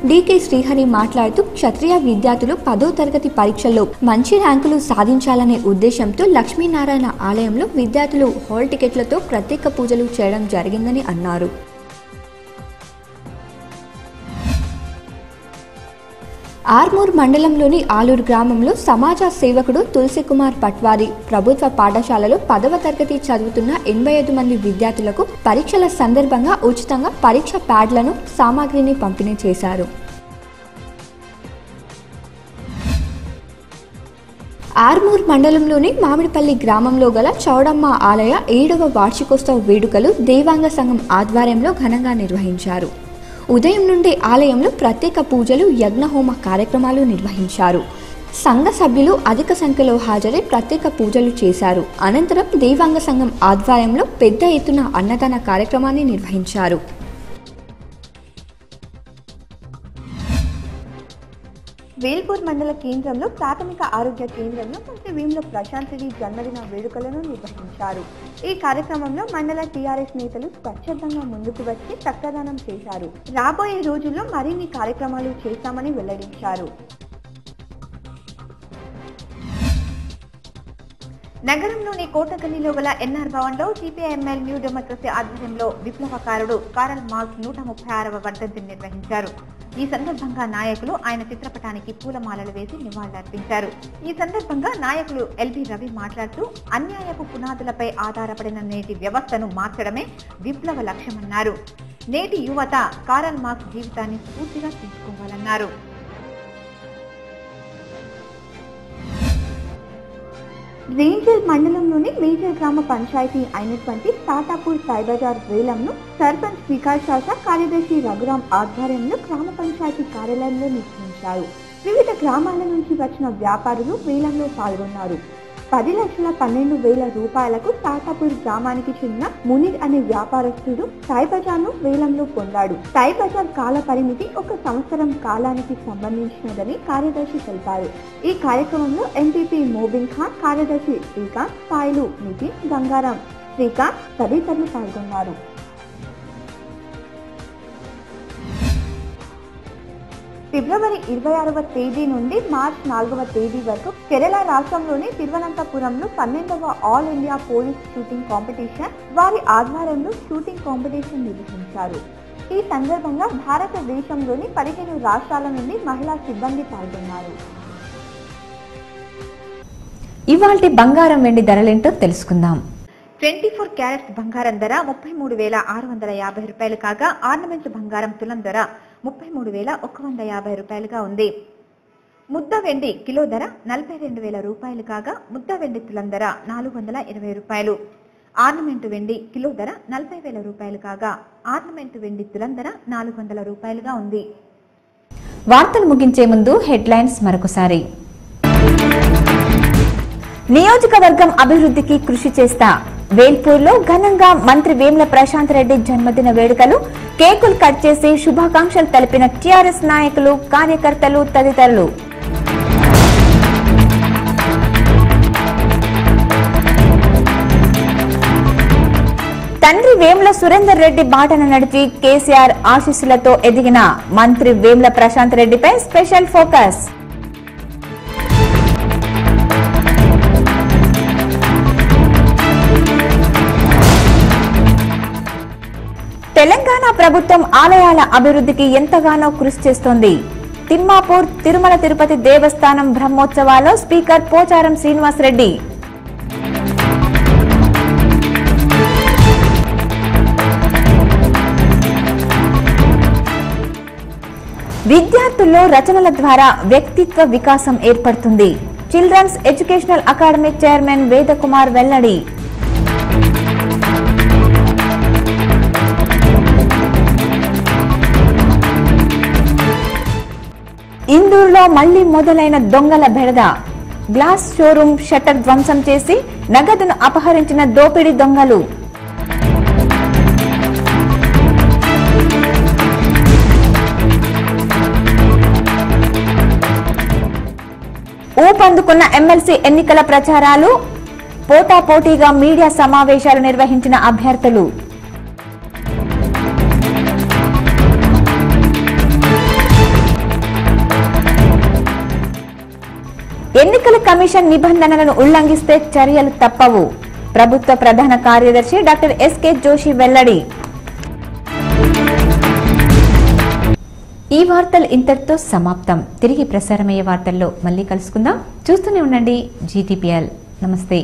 Speaker 6: డికే శ్రీహరి మాట్లాడుతూ క్షత్రియ విద్యార్థులు 10వ తరగతి పరీక్షల్లో మంచి ర్యాంకులు సాధించాలనే ఉద్దేశంతో లక్ష్మీనారాయణ ఆలయంలో విద్యార్థులు హాల్ టికెట్లతో ప్రత్యేక పూజలు చేయడం జరిగిందని అన్నారు. ఆర్మూర్ మండలంలోని ఆలూరు గ్రామంలో సమాజ సేవకుడు తులసి కుమార్ పట్వారి ప్రభుత్వ పాఠశాలలో 10వ తరగతి చదువుతున్న 85 మంది విద్యార్థులకు పరీక్షల సందర్భంగా ఉచితంగా పరీక్ష ప్యాడ్లను, సామాగ్రిని పంపిణీ చేశారు. ఆర్మూర్ మండలంలోని మామిడిపల్లి గ్రామంలో గల చౌడమ్మ ఆలయ 7వ వార్షికోత్సవ వేడుకలు దేవాంగ సంఘం ఆధ్వర్యంలో ఘనంగా నిర్వహించారు. ఉదయం నుండి ఆలయంలో ప్రత్యేక పూజలు, యజ్ఞహోమ కార్యక్రమాలు నిర్వహించారు. సంఘ సభ్యులు అధిక సంఖ్యలో హాజరై ప్రత్యేక పూజలు చేశారు. అనంతరం దేవాంగ సంఘం ఆధ్వర్యంలో పెద్ద ఎత్తున అన్నదాన కార్యక్రమాన్ని నిర్వహించారు.
Speaker 3: వేల్పూర్ మండల కేంద్రంలో ప్రాథమిక ఆరోగ్య కేంద్రంలో మంత్రి వేముల ప్రశాంత్ రెడ్డి జన్మదిన వేడుకలను నిర్వహించారు. ఈ కార్యక్రమంలో మండల టీఆర్ఎస్ నేతలు స్వచ్ఛందంగా ముందుకు వచ్చి రక్తదానం చేశారు. రాబోయే రోజుల్లో మరిన్ని కార్యక్రమాలు చేస్తామని వెల్లడించారు. నగరంలోని కోటగల్లీలో గల ఎన్ఆర్ భవన్లో సిపిఐఎంఎల్ న్యూ డెమోక్రసీ ఆధ్వర్యంలో విప్లవకారుడు కారల్ మార్క్స్ 136వ వర్ధంతిని నిర్వహించారు. ఈ సందర్భంగా నాయకులు ఆయన చిత్రపటానికి పూలమాలలు వేసి నివాళులర్పించారు. ఈ సందర్భంగా నాయకులు ఎల్బి రవి మాట్లాడుతూ అన్యాయపు పునాదులపై ఆధారపడిన నేటి వ్యవస్థను మార్చడమే విప్లవ లక్ష్యమన్నారు. నేటి యువత కారల్ మార్క్స్ జీవితాన్ని పూర్తిగా తీసుకోవాలన్నారు. రేంజల్ మండలంలోని మేజర్ గ్రామ పంచాయతీ అయినటువంటి తాటాపూర్ సాయిబజార్ వేలంను సర్పంచ్ వికాస్ శాష, కార్యదర్శి రఘురాం ఆధ్వర్యంలో గ్రామ పంచాయతీ కార్యాలయంలో నిర్వహించారు. వివిధ గ్రామాల నుంచి వచ్చిన వ్యాపారులు వేలంలో పాల్గొన్నారు. 10,12,000 రూపాయలకు తాటాపూర్ గ్రామానికి చెందిన మునీర్ అనే వ్యాపారస్తుడు సాయిబజార్ను వేలంలో పొందాడు. సాయిబజార్ కాల పరిమితి 1 సంవత్సరం కాలానికి సంబంధించినదని కార్యదర్శి తెలిపారు. ఈ కార్యక్రమంలో ఎంపీపీ మోబిన్ ఖాన్, కార్యదర్శి శ్రీకాంత్, స్థాయిలు నితిన్, గంగారాం, శ్రీకాంత్ తదితరులు పాల్గొన్నారు. ఫిబ్రవరి 26వ తేదీ నుండి మార్చి 4వ తేదీ వరకు కేరళ రాష్ట్రంలోని తిరువనంతపురంలో 12వ all India police shooting competition వారి ఆధ్వర్యంలో షూటింగ్ కాంపిటీషన్ నిర్వహించారు. ఈ సందర్భంగా భారతదేశంలోని 15 రాష్ట్రాల నుండి మహిళా సిబ్బంది పాల్గొన్నారు.
Speaker 1: ఇవాల్టి బంగారం వెండి ధరలేంటో తెలుసుకుందాం.
Speaker 3: 24 క్యారెట్స్ బంగారం ధర 33,650 రూపాయలు కాగా ఆర్నమెంట్స్ బంగారం తులం ధర 33,150 రూపాయలుగా ఉంది. ముద్ద వెండి కిలో ధర 42,000 రూపాయలు కాగా ముద్ద వెండి తులం ధర 420 రూపాయలు. ఆర్నమెంట్ వెండి కిలో ధర 40,000 రూపాయలు కాగా ఆర్నమెంట్ వెండి తులం ధర 400 రూపాయలుగా ఉంది.
Speaker 1: వార్తలు ముగించే ముందు హెడ్లైన్స్ మరొకసారి. నియోజకవర్గం అభివృద్ధికి కృషి చేస్తా. వేల్పూర్లో ఘనంగా మంత్రి వేముల ప్రశాంత్ రెడ్డి జన్మదిన వేడుకలు, కేకులు కట్ చేసి శుభాకాంక్షలు తెలిపిన టీఆర్ఎస్ నాయకులు, కార్యకర్తలు తదితరులు. తండ్రి వేముల సురేందర్ రెడ్డి బాటను నడిచి కేసీఆర్ ఆశీస్సులతో ఎదిగిన మంత్రి వేముల ప్రశాంత్ రెడ్డిపై స్పెషల్ ఫోకస్. తెలంగాణ ప్రభుత్వం ఆలయాల అభివృద్ధికి ఎంతగానో కృషి చేస్తోంది. తిమ్మాపూర్ తిరుమల తిరుపతి దేవస్థానం బ్రహ్మోత్సవాల్లో స్పీకర్ పోచారం శ్రీనివాస్ రెడ్డి. విద్యార్థుల్లో రచనల ద్వారా వ్యక్తిత్వ వికాసం ఏర్పడుతుంది. Children's educational academy chairman Vedakumar వెల్లడి. ఇందూరులో మళ్లీ మొదలైన దొంగల బెడద. గ్లాస్ షోరూం షట్టర్ ధ్వంసం చేసి నగదును అపహరించిన దోపిడీ దొంగలు. ఊపందుకున్న ఎమ్మెల్సీ ఎన్నికల ప్రచారాలు. పోటాపోటీగా మీడియా సమావేశాలు నిర్వహించిన అభ్యర్థులు. ఎన్నికల కమిషన్ నిబంధనలను ఉల్లంఘిస్తే చర్యలు తప్పవు. ప్రభుత్వ ప్రధాన కార్యదర్శి డాక్టర్ ఎస్కే జోషి వెల్లడి. ఈ వార్తలు ఇంతటితో సమాప్తం. తిరిగి ప్రసారమయ్యే వార్తల్లో మళ్ళీ కలుసుకుందాం. చూస్తూనే ఉండండి GTPL. నమస్తే.